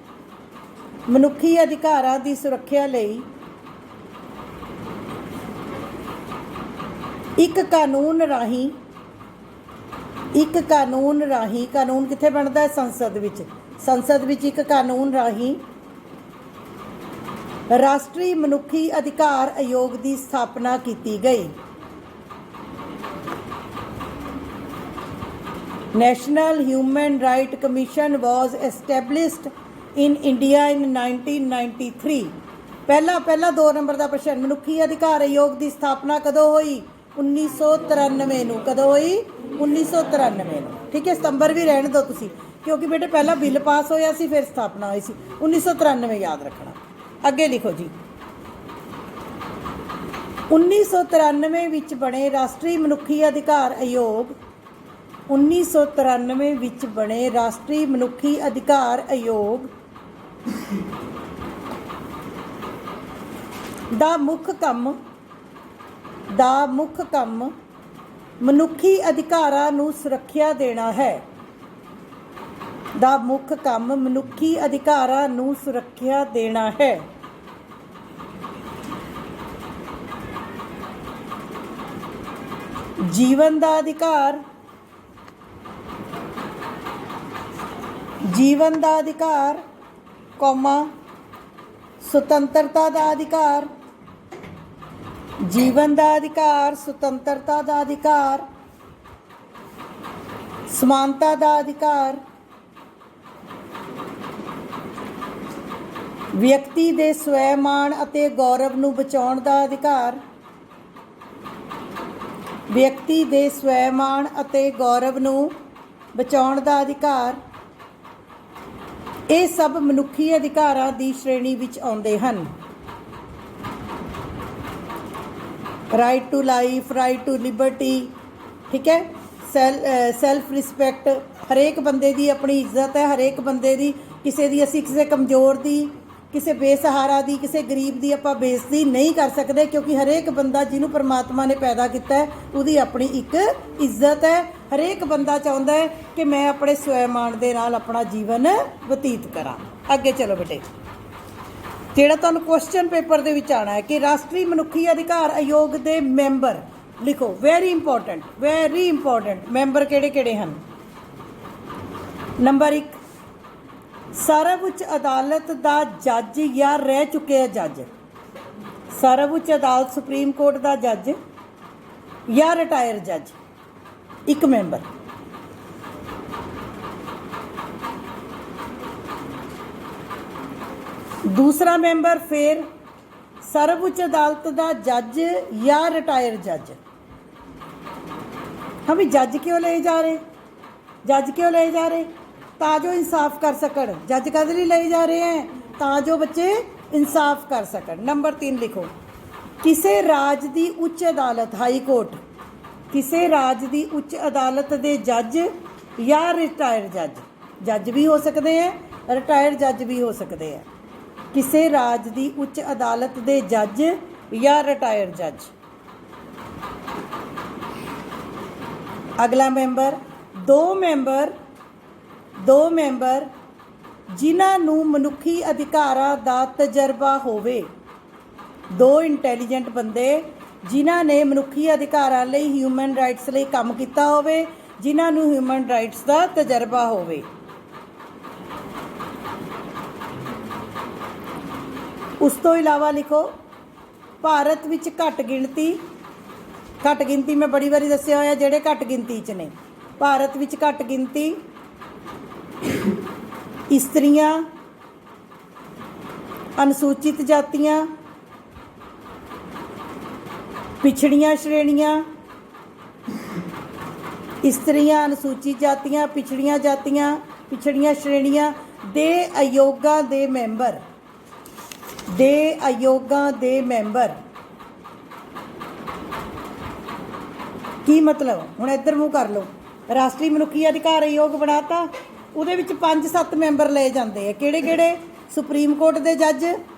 ਮਨੁੱਖੀ ਅਧਿਕਾਰਾਂ ਦੀ ਸੁਰੱਖਿਆ ਲਈ ਇੱਕ ਕਾਨੂੰਨ ਰਾਹੀਂ, ਇੱਕ ਕਾਨੂੰਨ ਰਾਹੀਂ, ਕਾਨੂੰਨ ਕਿੱਥੇ ਬਣਦਾ ਹੈ? ਸੰਸਦ ਵਿੱਚ। ਸੰਸਦ ਵਿੱਚ ਇੱਕ ਕਾਨੂੰਨ ਰਾਹੀਂ ਰਾਸ਼ਟਰੀ ਮਨੁੱਖੀ ਅਧਿਕਾਰ ਆਯੋਗ ਦੀ ਸਥਾਪਨਾ ਕੀਤੀ ਗਈ। National Human Right Commission was established in India in 1993। ਪਹਿਲਾ 2 ਨੰਬਰ ਦਾ ਪ੍ਰਸ਼ਨ, ਮਨੁੱਖੀ ਅਧਿਕਾਰ ਆਯੋਗ ਦੀ ਸਥਾਪਨਾ ਕਦੋਂ ਹੋਈ? 1993 ਨੂੰ। ਕਦੋਂ ਹੋਈ? 1993 ਨੂੰ। ਠੀਕ ਹੈ, ਸਤੰਬਰ ਵੀ ਰਹਿਣ ਦਿਓ ਤੁਸੀਂ, ਕਿਉਂਕਿ ਬੇਟੇ ਪਹਿਲਾਂ ਬਿੱਲ ਪਾਸ ਹੋਇਆ ਸੀ, ਫਿਰ ਸਥਾਪਨਾ ਹੋਈ ਸੀ। 1993 ਯਾਦ ਰੱਖਣਾ। ਅੱਗੇ ਲਿਖੋ ਜੀ, 1993 ਵਿੱਚ ਬਣੇ ਰਾਸ਼ਟਰੀ ਮਨੁੱਖੀ ਅਧਿਕਾਰ ਆਯੋਗ, 1993 ਵਿੱਚ ਬਣੇ ਰਾਸ਼ਟਰੀ ਮਨੁੱਖੀ ਅਧਿਕਾਰ ਆਯੋਗ ਦਾ ਮੁੱਖ ਕੰਮ ਮਨੁੱਖੀ ਅਧਿਕਾਰਾਂ ਨੂੰ ਸੁਰੱਖਿਆ ਦੇਣਾ ਹੈ। ਦਾ ਮੁੱਖ ਕੰਮ ਮਨੁੱਖੀ ਅਧਿਕਾਰਾਂ ਨੂੰ ਸੁਰੱਖਿਆ ਦੇਣਾ ਹੈ। ਜੀਵਨ ਦਾ ਅਧਿਕਾਰ, ਜੀਵਨ ਦਾ ਅਧਿਕਾਰ, ਸੁਤੰਤਰਤਾ ਦਾ ਅਧਿਕਾਰ, ਜੀਵਨ ਦਾ ਅਧਿਕਾਰ, ਸੁਤੰਤਰਤਾ ਦਾ ਅਧਿਕਾਰ, ਸਮਾਨਤਾ ਦਾ ਅਧਿਕਾਰ, ਵਿਅਕਤੀ ਦੇ ਸਵੈਮਾਣ ਅਤੇ ਗੌਰਵ ਨੂੰ ਬਚਾਉਣ ਦਾ ਅਧਿਕਾਰ, ਵਿਅਕਤੀ ਦੇ ਸਵੈਮਾਣ ਅਤੇ ਗੌਰਵ ਨੂੰ ਬਚਾਉਣ ਦਾ ਅਧਿਕਾਰ, ਇਹ ਸਭ ਮਨੁੱਖੀ ਅਧਿਕਾਰਾਂ ਦੀ ਸ਼੍ਰੇਣੀ ਵਿੱਚ ਆਉਂਦੇ ਹਨ। Right to life, right to liberty, ਠੀਕ ਹੈ, ਸੈਲਫ ਰਿਸਪੈਕਟ, ਹਰੇਕ ਬੰਦੇ ਦੀ ਆਪਣੀ ਇੱਜ਼ਤ ਹੈ, ਹਰੇਕ ਬੰਦੇ ਦੀ, ਕਿਸੇ ਦੀ ਅਸੀਂ ਕਿਸੇ ਕਮਜ਼ੋਰ ਦੀ, ਕਿਸੇ ਬੇਸਹਾਰਾ ਦੀ, ਕਿਸੇ ਗਰੀਬ ਦੀ ਆਪਾਂ ਬੇਇੱਜ਼ਤੀ ਨਹੀਂ ਕਰ ਸਕਦੇ, ਕਿਉਂਕਿ ਹਰੇਕ ਬੰਦਾ ਜਿਹਨੂੰ ਪਰਮਾਤਮਾ ਨੇ ਪੈਦਾ ਕੀਤਾ ਹੈ ਉਹਦੀ ਆਪਣੀ ਇੱਕ ਇੱਜ਼ਤ ਹੈ। ਹਰੇਕ ਬੰਦਾ ਚਾਹੁੰਦਾ ਹੈ ਕਿ ਮੈਂ ਆਪਣੇ ਸਵੈਮਾਣ ਦੇ ਨਾਲ ਆਪਣਾ ਜੀਵਨ ਬਤੀਤ ਕਰਾਂ। ਅੱਗੇ ਚਲੋ ਬੇਟੇ, ਜਿਹੜਾ ਤੁਹਾਨੂੰ ਕੁਐਸਚਨ ਪੇਪਰ ਦੇ ਵਿੱਚ ਆਉਣਾ ਹੈ ਕਿ ਰਾਸ਼ਟਰੀ ਮਨੁੱਖੀ ਅਧਿਕਾਰ ਆਯੋਗ ਦੇ ਮੈਂਬਰ ਲਿਖੋ। ਵੈਰੀ ਇੰਪੋਰਟੈਂਟ ਮੈਂਬਰ ਕਿਹੜੇ ਕਿਹੜੇ ਹਨ? ਨੰਬਰ 1, ਸਰਵਉੱਚ ਅਦਾਲਤ ਦਾ ਜੱਜ ਜਾਂ ਰਹਿ ਚੁੱਕਿਆ ਜੱਜ, ਸਰਵਉੱਚ ਅਦਾਲਤ ਸੁਪਰੀਮ ਕੋਰਟ ਦਾ ਜੱਜ ਜਾਂ ਰਿਟਾਇਰ ਜੱਜ, ਇੱਕ ਮੈਂਬਰ। ਦੂਸਰਾ ਮੈਂਬਰ ਫਿਰ ਸਰਵਉੱਚ ਅਦਾਲਤ ਦਾ ਜੱਜ ਜਾਂ ਰਿਟਾਇਰ ਜੱਜ। ਹਾਂ ਵੀ ਜੱਜ ਕਿਉਂ ਲਏ ਜਾ ਰਹੇ? ਜੱਜ ਕਿਉਂ ਲਏ ਜਾ ਰਹੇ? ਤਾਂ ਜੋ ਇਨਸਾਫ ਕਰ ਸਕਣ। ਜੱਜ ਕਾਹਦੇ ਲਈ ਲਏ ਜਾ ਰਹੇ ਹੈ? ਤਾਂ ਜੋ ਬੱਚੇ ਇਨਸਾਫ ਕਰ ਸਕਣ। ਨੰਬਰ 3 ਲਿਖੋ, ਕਿਸੇ ਰਾਜ ਦੀ ਉੱਚ ਅਦਾਲਤ ਹਾਈ ਕੋਰਟ ਕਿਸੇ ਰਾਜ ਦੀ ਉੱਚ ਅਦਾਲਤ ਦੇ ਜੱਜ ਜਾਂ ਰਿਟਾਇਰ ਜੱਜ ਵੀ ਹੋ ਸਕਦੇ ਹੈ, ਰਿਟਾਇਰ ਜੱਜ ਵੀ ਹੋ ਸਕਦੇ ਹੈ। ਕਿਸੇ ਰਾਜ ਦੀ ਉੱਚ ਅਦਾਲਤ ਦੇ ਜੱਜ ਜਾਂ ਰਿਟਾਇਰ ਜੱਜ। ਅਗਲਾ ਮੈਂਬਰ ਦੋ ਮੈਂਬਰ ਜਿਨ੍ਹਾਂ ਨੂੰ ਮਨੁੱਖੀ ਅਧਿਕਾਰਾਂ ਦਾ ਤਜਰਬਾ ਹੋਵੇ। ਦੋ ਇੰਟੈਲੀਜੈਂਟ ਬੰਦੇ ਜਿਨ੍ਹਾਂ ਨੇ ਮਨੁੱਖੀ ਅਧਿਕਾਰਾਂ ਲਈ, ਹਿਊਮਨ ਰਾਈਟਸ ਲਈ ਕੰਮ ਕੀਤਾ ਹੋਵੇ, ਜਿਨ੍ਹਾਂ ਨੂੰ ਹਿਊਮਨ ਰਾਈਟਸ ਦਾ ਤਜਰਬਾ ਹੋਵੇ। ਉਸ ਤੋਂ ਇਲਾਵਾ ਲਿਖੋ ਭਾਰਤ ਵਿੱਚ ਘੱਟ ਗਿਣਤੀ ਮੈਂ ਬੜੀ ਵਾਰੀ ਦੱਸਿਆ ਹੋਇਆ ਜਿਹੜੇ ਘੱਟ ਗਿਣਤੀ 'ਚ ਨੇ। ਭਾਰਤ ਵਿੱਚ ਘੱਟ ਗਿਣਤੀ ਇਸਤਰੀਆਂ, ਅਨੁਸੂਚਿਤ ਜਾਤੀਆਂ, ਪਿਛੜੀਆਂ ਸ਼੍ਰੇਣੀਆਂ, ਇਸਤਰੀਆਂ, ਅਨੁਸੂਚਿਤ ਜਾਤੀਆਂ, ਪਿਛੜੀਆਂ ਸ਼੍ਰੇਣੀਆਂ ਦੇ ਆਯੋਗਾਂ ਦੇ ਮੈਂਬਰ ਕੀ ਮਤਲਬ? ਹੁਣ ਇੱਧਰ ਮੂੰਹ ਕਰ ਲਓ। ਰਾਸ਼ਟਰੀ ਮਨੁੱਖੀ ਅਧਿਕਾਰ ਆਯੋਗ ਬਣਾਤਾ, ਉਹਦੇ ਵਿੱਚ 5-7 ਮੈਂਬਰ ਲਏ ਜਾਂਦੇ ਆ। ਕਿਹੜੇ? ਸੁਪਰੀਮ ਕੋਰਟ ਦੇ ਜੱਜ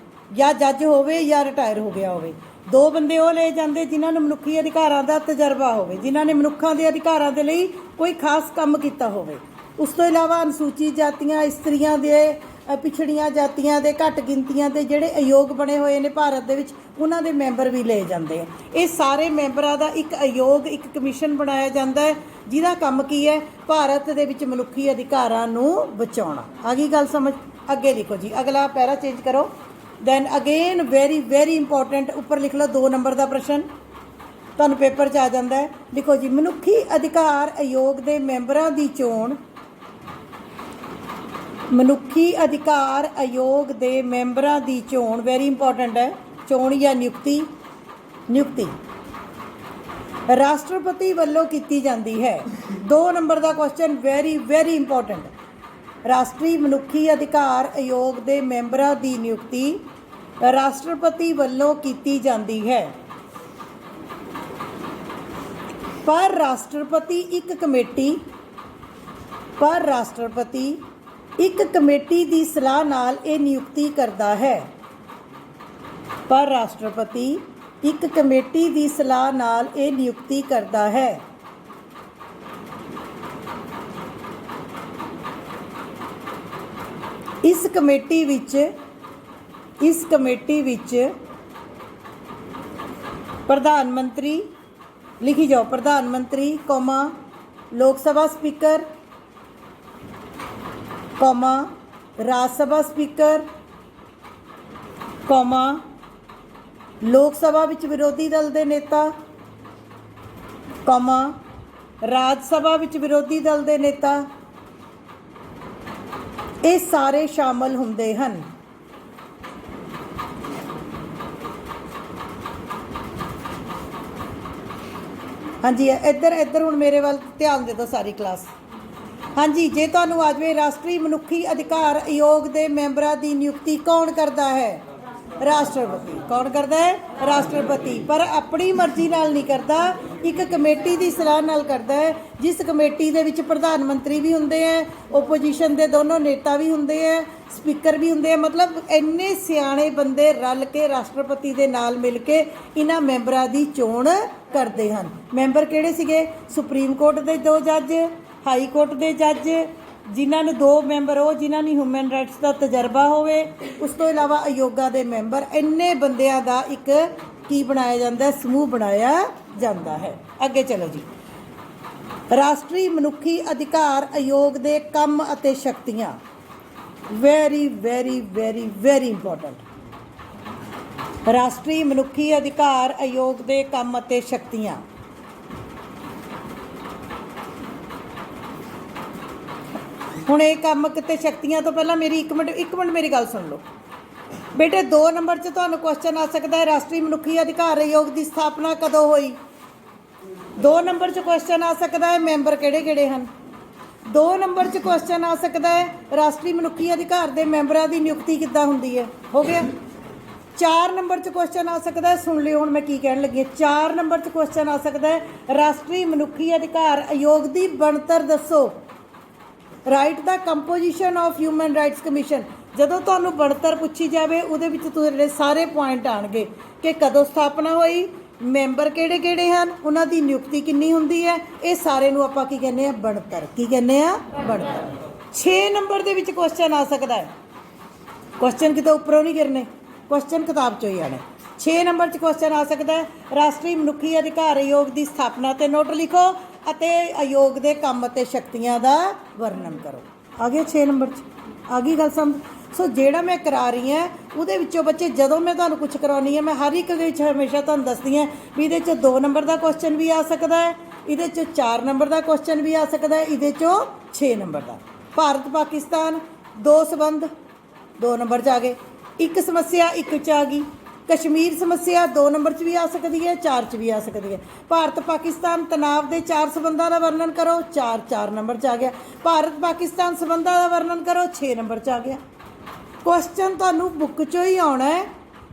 ਜਾਂ ਜੱਜ ਹੋਵੇ ਜਾਂ ਰਿਟਾਇਰ ਹੋ ਗਿਆ ਹੋਵੇ। 2 ਬੰਦੇ ਉਹ ਲਏ ਜਾਂਦੇ ਜਿਨ੍ਹਾਂ ਨੂੰ ਮਨੁੱਖੀ ਅਧਿਕਾਰਾਂ ਦਾ ਤਜਰਬਾ ਹੋਵੇ, ਜਿਨ੍ਹਾਂ ਨੇ ਮਨੁੱਖਾਂ ਦੇ ਅਧਿਕਾਰਾਂ ਦੇ ਲਈ ਕੋਈ ਖਾਸ ਕੰਮ ਕੀਤਾ ਹੋਵੇ। ਉਸ ਤੋਂ ਇਲਾਵਾ ਅਨੁਸੂਚਿਤ ਜਾਤੀਆਂ, ਇਸਤਰੀਆਂ ਦੇ, ਪਿਛੜੀਆਂ ਜਾਤੀਆਂ ਦੇ, ਘੱਟ ਗਿਣਤੀਆਂ ਦੇ ਜਿਹੜੇ ਆਯੋਗ ਬਣੇ ਹੋਏ ਨੇ ਭਾਰਤ ਦੇ ਵਿੱਚ, ਉਹਨਾਂ ਦੇ ਮੈਂਬਰ ਵੀ ਲਏ ਜਾਂਦੇ ਆ। ਇਹ ਸਾਰੇ ਮੈਂਬਰਾਂ ਦਾ ਇੱਕ ਆਯੋਗ, ਇੱਕ ਕਮਿਸ਼ਨ ਬਣਾਇਆ ਜਾਂਦਾ ਹੈ ਜਿਹਦਾ ਕੰਮ ਕੀ ਹੈ? ਭਾਰਤ ਦੇ ਵਿੱਚ ਮਨੁੱਖੀ ਅਧਿਕਾਰਾਂ ਨੂੰ ਬਚਾਉਣਾ। ਆ ਗਈ ਗੱਲ ਸਮਝ? ਅੱਗੇ ਲਿਖੋ ਜੀ, ਅਗਲਾ ਪੈਰਾ ਚੇਂਜ ਕਰੋ। ਦੈਨ ਅਗੇਨ ਵੈਰੀ ਇੰਪੋਰਟੈਂਟ, ਉੱਪਰ ਲਿਖ ਲਓ 2 ਨੰਬਰ ਦਾ ਪ੍ਰਸ਼ਨ ਤੁਹਾਨੂੰ ਪੇਪਰ 'ਚ ਆ ਜਾਂਦਾ ਹੈ। ਲਿਖੋ ਜੀ, ਮਨੁੱਖੀ ਅਧਿਕਾਰ ਆਯੋਗ ਦੇ ਮੈਂਬਰਾਂ ਦੀ ਚੋਣ, ਮਨੁੱਖੀ ਅਧਿਕਾਰ ਆਯੋਗ ਦੇ ਮੈਂਬਰਾਂ ਦੀ ਚੋਣ ਵੈਰੀ ਇੰਪੋਰਟੈਂਟ ਹੈ। ਚੋਣ ਜਾਂ ਨਿਯੁਕਤੀ ਰਾਸ਼ਟਰਪਤੀ ਵੱਲੋਂ ਕੀਤੀ ਜਾਂਦੀ ਹੈ। 2 ਨੰਬਰ ਦਾ ਕੁਐਸਚਨ ਵੈਰੀ ਇੰਪੋਰਟੈਂਟ। ਰਾਸ਼ਟਰੀ ਮਨੁੱਖੀ ਅਧਿਕਾਰ ਆਯੋਗ ਦੇ ਮੈਂਬਰਾਂ ਦੀ ਨਿਯੁਕਤੀ ਰਾਸ਼ਟਰਪਤੀ ਵੱਲੋਂ ਕੀਤੀ ਜਾਂਦੀ ਹੈ, ਪਰ ਰਾਸ਼ਟਰਪਤੀ ਇੱਕ ਕਮੇਟੀ ਦੀ ਸਲਾਹ ਨਾਲ ਇਹ ਨਿਯੁਕਤੀ ਕਰਦਾ ਹੈ। ਇਸ ਕਮੇਟੀ ਵਿੱਚ ਪ੍ਰਧਾਨ ਮੰਤਰੀ, ਲਿਖੀ ਜਾਓ, ਪ੍ਰਧਾਨ ਮੰਤਰੀ, ਲੋਕ ਸਭਾ ਸਪੀਕਰ, ਰਾਜ ਸਭਾ ਸਪੀਕਰ, ਲੋਕ ਸਭਾ ਵਿੱਚ ਵਿਰੋਧੀ ਦਲ ਦੇ ਨੇਤਾ, ਰਾਜ ਸਭਾ ਵਿੱਚ ਵਿਰੋਧੀ ਦਲ ਦੇ ਨੇਤਾ, ਇਹ ਸਾਰੇ ਸ਼ਾਮਲ ਹੁੰਦੇ ਹਨ। ਹਾਂਜੀ, ਇੱਧਰ ਹੁਣ ਮੇਰੇ ਵੱਲ ਧਿਆਨ ਦੇ ਦਿਓ ਸਾਰੀ ਕਲਾਸ। ਹਾਂਜੀ, ਜੇ ਤੁਹਾਨੂੰ ਆ ਜਾਵੇ ਰਾਸ਼ਟਰੀ ਮਨੁੱਖੀ ਅਧਿਕਾਰ ਆਯੋਗ ਦੇ ਮੈਂਬਰਾਂ ਦੀ ਨਿਯੁਕਤੀ ਕੌਣ ਕਰਦਾ ਹੈ? ਰਾਸ਼ਟਰਪਤੀ। ਕੌਣ ਕਰਦਾ ਹੈ? ਰਾਸ਼ਟਰਪਤੀ। ਪਰ ਆਪਣੀ ਮਰਜ਼ੀ ਨਾਲ ਨਹੀਂ ਕਰਦਾ, ਇੱਕ ਕਮੇਟੀ ਦੀ ਸਲਾਹ ਨਾਲ ਕਰਦਾ ਹੈ, ਜਿਸ ਕਮੇਟੀ ਦੇ ਵਿੱਚ ਪ੍ਰਧਾਨ ਮੰਤਰੀ ਵੀ ਹੁੰਦੇ ਹੈ, ਓਪੋਜੀਸ਼ਨ ਦੇ ਦੋਨੋਂ ਨੇਤਾ ਵੀ ਹੁੰਦੇ ਹੈ, ਸਪੀਕਰ ਵੀ ਹੁੰਦੇ ਆ। ਮਤਲਬ ਇੰਨੇ ਸਿਆਣੇ ਬੰਦੇ ਰਲ ਕੇ ਰਾਸ਼ਟਰਪਤੀ ਦੇ ਨਾਲ ਮਿਲ ਕੇ ਇਹਨਾਂ ਮੈਂਬਰਾਂ ਦੀ ਚੋਣ ਕਰਦੇ ਹਨ। ਮੈਂਬਰ ਕਿਹੜੇ ਸੀਗੇ? ਸੁਪਰੀਮ ਕੋਰਟ ਦੇ 2 ਜੱਜ, ਹਾਈ ਕੋਰਟ ਦੇ ਜੱਜ, ਜਿਨ੍ਹਾਂ ਨੂੰ 2 ਮੈਂਬਰ ਉਹ ਜਿਨ੍ਹਾਂ ਨੂੰ ਹਿਊਮਨ ਰਾਈਟਸ ਦਾ ਤਜਰਬਾ ਹੋਵੇ। ਉਸ ਤੋਂ ਇਲਾਵਾ ਆਯੋਗਾਂ ਦੇ ਮੈਂਬਰ। ਇੰਨੇ ਬੰਦਿਆਂ ਦਾ ਇੱਕ ਕੀ ਬਣਾਇਆ ਜਾਂਦਾ? ਸਮੂਹ ਬਣਾਇਆ ਜਾਂਦਾ ਹੈ। ਅੱਗੇ ਚਲੋ ਜੀ, ਰਾਸ਼ਟਰੀ ਮਨੁੱਖੀ ਅਧਿਕਾਰ ਆਯੋਗ ਦੇ ਕੰਮ ਅਤੇ ਸ਼ਕਤੀਆਂ ਵੈਰੀ ਇੰਪੋਰਟੈਂਟ। ਰਾਸ਼ਟਰੀ ਮਨੁੱਖੀ ਅਧਿਕਾਰ ਆਯੋਗ ਦੇ ਕੰਮ ਅਤੇ ਸ਼ਕਤੀਆਂ। ਹੁਣ ਇਹ ਕੰਮ ਅਤੇ ਸ਼ਕਤੀਆਂ ਤੋਂ ਪਹਿਲਾਂ ਮੇਰੀ ਇੱਕ ਮਿੰਟ ਮੇਰੀ ਗੱਲ ਸੁਣ ਲਓ ਬੇਟੇ। 2 ਨੰਬਰ 'ਚ ਤੁਹਾਨੂੰ ਕੁਐਸਚਨ ਆ ਸਕਦਾ ਹੈ, ਰਾਸ਼ਟਰੀ ਮਨੁੱਖੀ ਅਧਿਕਾਰ ਆਯੋਗ ਦੀ ਸਥਾਪਨਾ ਕਦੋਂ ਹੋਈ? 2 ਨੰਬਰ 'ਚ ਕੁਐਸਚਨ ਆ ਸਕਦਾ ਹੈ, ਮੈਂਬਰ ਕਿਹੜੇ ਹਨ? 2 ਨੰਬਰ 'ਚ ਕੁਐਸਚਨ ਆ ਸਕਦਾ ਹੈ, ਰਾਸ਼ਟਰੀ ਮਨੁੱਖੀ ਅਧਿਕਾਰ ਦੇ ਮੈਂਬਰਾਂ ਦੀ ਨਿਯੁਕਤੀ ਕਿੱਦਾਂ ਹੁੰਦੀ ਹੈ? ਹੋ ਗਿਆ। 4 ਨੰਬਰ 'ਚ ਕੁਐਸਚਨ ਆ ਸਕਦਾ ਹੈ, ਸੁਣ ਲਿਓ ਹੁਣ ਮੈਂ ਕੀ ਕਹਿਣ ਲੱਗੀ ਹਾਂ। 4 ਨੰਬਰ 'ਚ ਕੁਐਸਚਨ ਆ ਸਕਦਾ ਹੈ, ਰਾਸ਼ਟਰੀ ਮਨੁੱਖੀ ਅਧਿਕਾਰ ਆਯੋਗ ਦੀ ਬਣਤਰ ਦੱਸੋ। Right the composition of human rights commission. ਜਦੋਂ ਤੁਹਾਨੂੰ ਬਣਤਰ ਪੁੱਛੀ ਜਾਵੇ ਉਹਦੇ ਵਿੱਚ ਤੁਹਾਡੇ ਸਾਰੇ ਪੁਆਇੰਟ ਆਣਗੇ ਕਿ ਕਦੋਂ ਸਥਾਪਨਾ ਹੋਈ, ਮੈਂਬਰ ਕਿਹੜੇ ਕਿਹੜੇ ਹਨ, ਉਹਨਾਂ ਦੀ ਨਿਯੁਕਤੀ ਕਿੰਨੀ ਹੁੰਦੀ ਹੈ, ਇਹ ਸਾਰੇ ਨੂੰ ਆਪਾਂ ਕੀ ਕਹਿੰਦੇ ਆ, ਬਣਤਰ। ਕੀ ਕਹਿੰਦੇ ਆ, ਬਣਤਰ। 6 ਨੰਬਰ ਦੇ ਵਿੱਚ ਕੁਐਸਚਨ ਆ ਸਕਦਾ ਹੈ। ਕੁਐਸਚਨ ਕਿਤੇ ਉੱਪਰੋਂ ਨਹੀਂ ਗਿਰਨੇ, ਕੁਐਸਚਨ ਕਿਤਾਬ 'ਚੋਂ ਹੀ ਆਣੇ। 6 ਨੰਬਰ 'ਚ ਕੁਐਸਚਨ ਆ ਸਕਦਾ ਹੈ, ਰਾਸ਼ਟਰੀ ਮਨੁੱਖੀ ਅਧਿਕਾਰ ਆਯੋਗ ਦੀ ਸਥਾਪਨਾ ਤੇ ਨੋਟ ਲਿਖੋ ਅਤੇ ਆਯੋਗ ਦੇ ਕੰਮ ਅਤੇ ਸ਼ਕਤੀਆਂ ਦਾ ਵਰਣਨ ਕਰੋ। ਆ ਗਿਆ 6 ਨੰਬਰ 'ਚ, ਆ ਗਈ ਗੱਲ ਸਮਝ। ਸੋ ਜਿਹੜਾ ਮੈਂ ਕਰਾ ਰਹੀ ਹਾਂ ਉਹਦੇ ਵਿੱਚੋਂ ਬੱਚੇ ਜਦੋਂ ਮੈਂ ਤੁਹਾਨੂੰ ਕੁਝ ਕਰਾਉਣੀ ਹੈ, ਮੈਂ ਹਰ ਇੱਕ ਦੇ ਵਿੱਚ ਹਮੇਸ਼ਾ ਤੁਹਾਨੂੰ ਦੱਸਦੀ ਹਾਂ ਵੀ ਇਹਦੇ 'ਚ 2 ਨੰਬਰ ਦਾ ਕੁਐਸਚਨ ਵੀ ਆ ਸਕਦਾ ਹੈ, ਇਹਦੇ 'ਚ 4 ਨੰਬਰ ਦਾ ਕੁਐਸਚਨ ਵੀ ਆ ਸਕਦਾ ਹੈ, ਇਹਦੇ 'ਚੋਂ 6 ਨੰਬਰ ਦਾ। ਭਾਰਤ ਪਾਕਿਸਤਾਨ 2 ਸਬੰਧ 2 ਨੰਬਰ 'ਚ ਆ ਗਏ। ਇੱਕ ਸਮੱਸਿਆ 1 'ਚ ਆ ਗਈ। ਕਸ਼ਮੀਰ ਸਮੱਸਿਆ 2 ਨੰਬਰ 'ਚ ਵੀ ਆ ਸਕਦੀ ਹੈ, 4 'ਚ ਵੀ ਆ ਸਕਦੀ ਹੈ। ਭਾਰਤ ਪਾਕਿਸਤਾਨ ਤਣਾਅ ਦੇ 4 ਸਬੰਧਾਂ ਦਾ ਵਰਣਨ ਕਰੋ, 4 ਨੰਬਰ 'ਚ ਆ ਗਿਆ। ਭਾਰਤ ਪਾਕਿਸਤਾਨ ਸਬੰਧਾਂ ਦਾ ਵਰਣਨ ਕਰੋ, 6 ਨੰਬਰ 'ਚ ਆ ਗਿਆ। ਕੁਐਸਚਨ ਤੁਹਾਨੂੰ ਬੁੱਕ 'ਚੋਂ ਹੀ ਆਉਣਾ ਹੈ,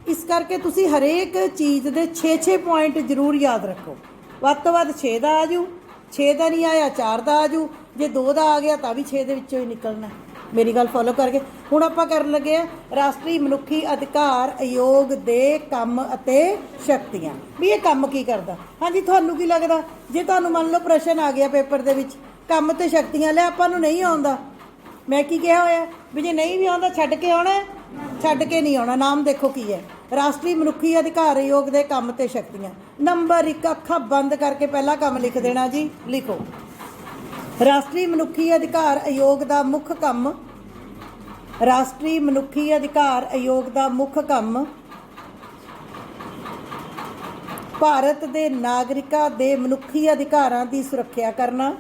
ਇਸ ਕਰਕੇ ਤੁਸੀਂ ਹਰੇਕ ਚੀਜ਼ ਦੇ 6 ਪੁਆਇੰਟ ਜ਼ਰੂਰ ਯਾਦ ਰੱਖੋ। ਵੱਧ ਤੋਂ ਵੱਧ 6 ਦਾ ਆ ਜੂ, 6 ਦਾ ਨਹੀਂ ਆਇਆ 4 ਦਾ ਆ ਜੂ, ਜੇ 2 ਦਾ ਆ ਗਿਆ ਤਾਂ ਵੀ 6 ਦੇ ਵਿੱਚੋਂ ਹੀ ਨਿਕਲਣਾ। ਮੇਰੀ ਗੱਲ ਫੋਲੋ ਕਰਕੇ ਹੁਣ ਆਪਾਂ ਕਰਨ ਲੱਗੇ ਆ ਰਾਸ਼ਟਰੀ ਮਨੁੱਖੀ ਅਧਿਕਾਰ ਆਯੋਗ ਦੇ ਕੰਮ ਅਤੇ ਸ਼ਕਤੀਆਂ, ਵੀ ਇਹ ਕੰਮ ਕੀ ਕਰਦਾ। ਹਾਂਜੀ, ਤੁਹਾਨੂੰ ਕੀ ਲੱਗਦਾ ਜੇ ਤੁਹਾਨੂੰ ਮੰਨ ਲਓ ਪ੍ਰਸ਼ਨ ਆ ਗਿਆ ਪੇਪਰ ਦੇ ਵਿੱਚ ਕੰਮ ਤੇ ਸ਼ਕਤੀਆਂ, ਲੈ ਆਪਾਂ ਨੂੰ ਨਹੀਂ ਆਉਂਦਾ, ਮੈਂ ਕੀ ਕਿਹਾ ਹੋਇਆ ਵੀ ਜੇ ਨਹੀਂ ਵੀ ਆਉਂਦਾ ਛੱਡ ਕੇ ਆਉਣਾ, ਛੱਡ ਕੇ ਨਹੀਂ ਆਉਣਾ। ਨਾਮ ਦੇਖੋ ਕੀ ਹੈ, ਰਾਸ਼ਟਰੀ ਮਨੁੱਖੀ ਅਧਿਕਾਰ ਆਯੋਗ ਦੇ ਕੰਮ ਤੇ ਸ਼ਕਤੀਆਂ। ਨੰਬਰ 1, ਅੱਖਾਂ ਬੰਦ ਕਰਕੇ ਪਹਿਲਾ ਕੰਮ ਲਿਖ ਦੇਣਾ ਜੀ। ਲਿਖੋ, ਰਾਸ਼ਟਰੀ ਮਨੁੱਖੀ ਅਧਿਕਾਰ ਆਯੋਗ ਦਾ ਮੁੱਖ ਕੰਮ। ਰਾਸ਼ਟਰੀ ਮਨੁੱਖੀ ਅਧਿਕਾਰ ਆਯੋਗ ਦਾ ਮੁੱਖ ਕੰਮ ਭਾਰਤ ਦੇ ਨਾਗਰਿਕਾਂ ਦੇ ਮਨੁੱਖੀ ਅਧਿਕਾਰਾਂ ਦੀ ਸੁਰੱਖਿਆ ਕਰਨਾ।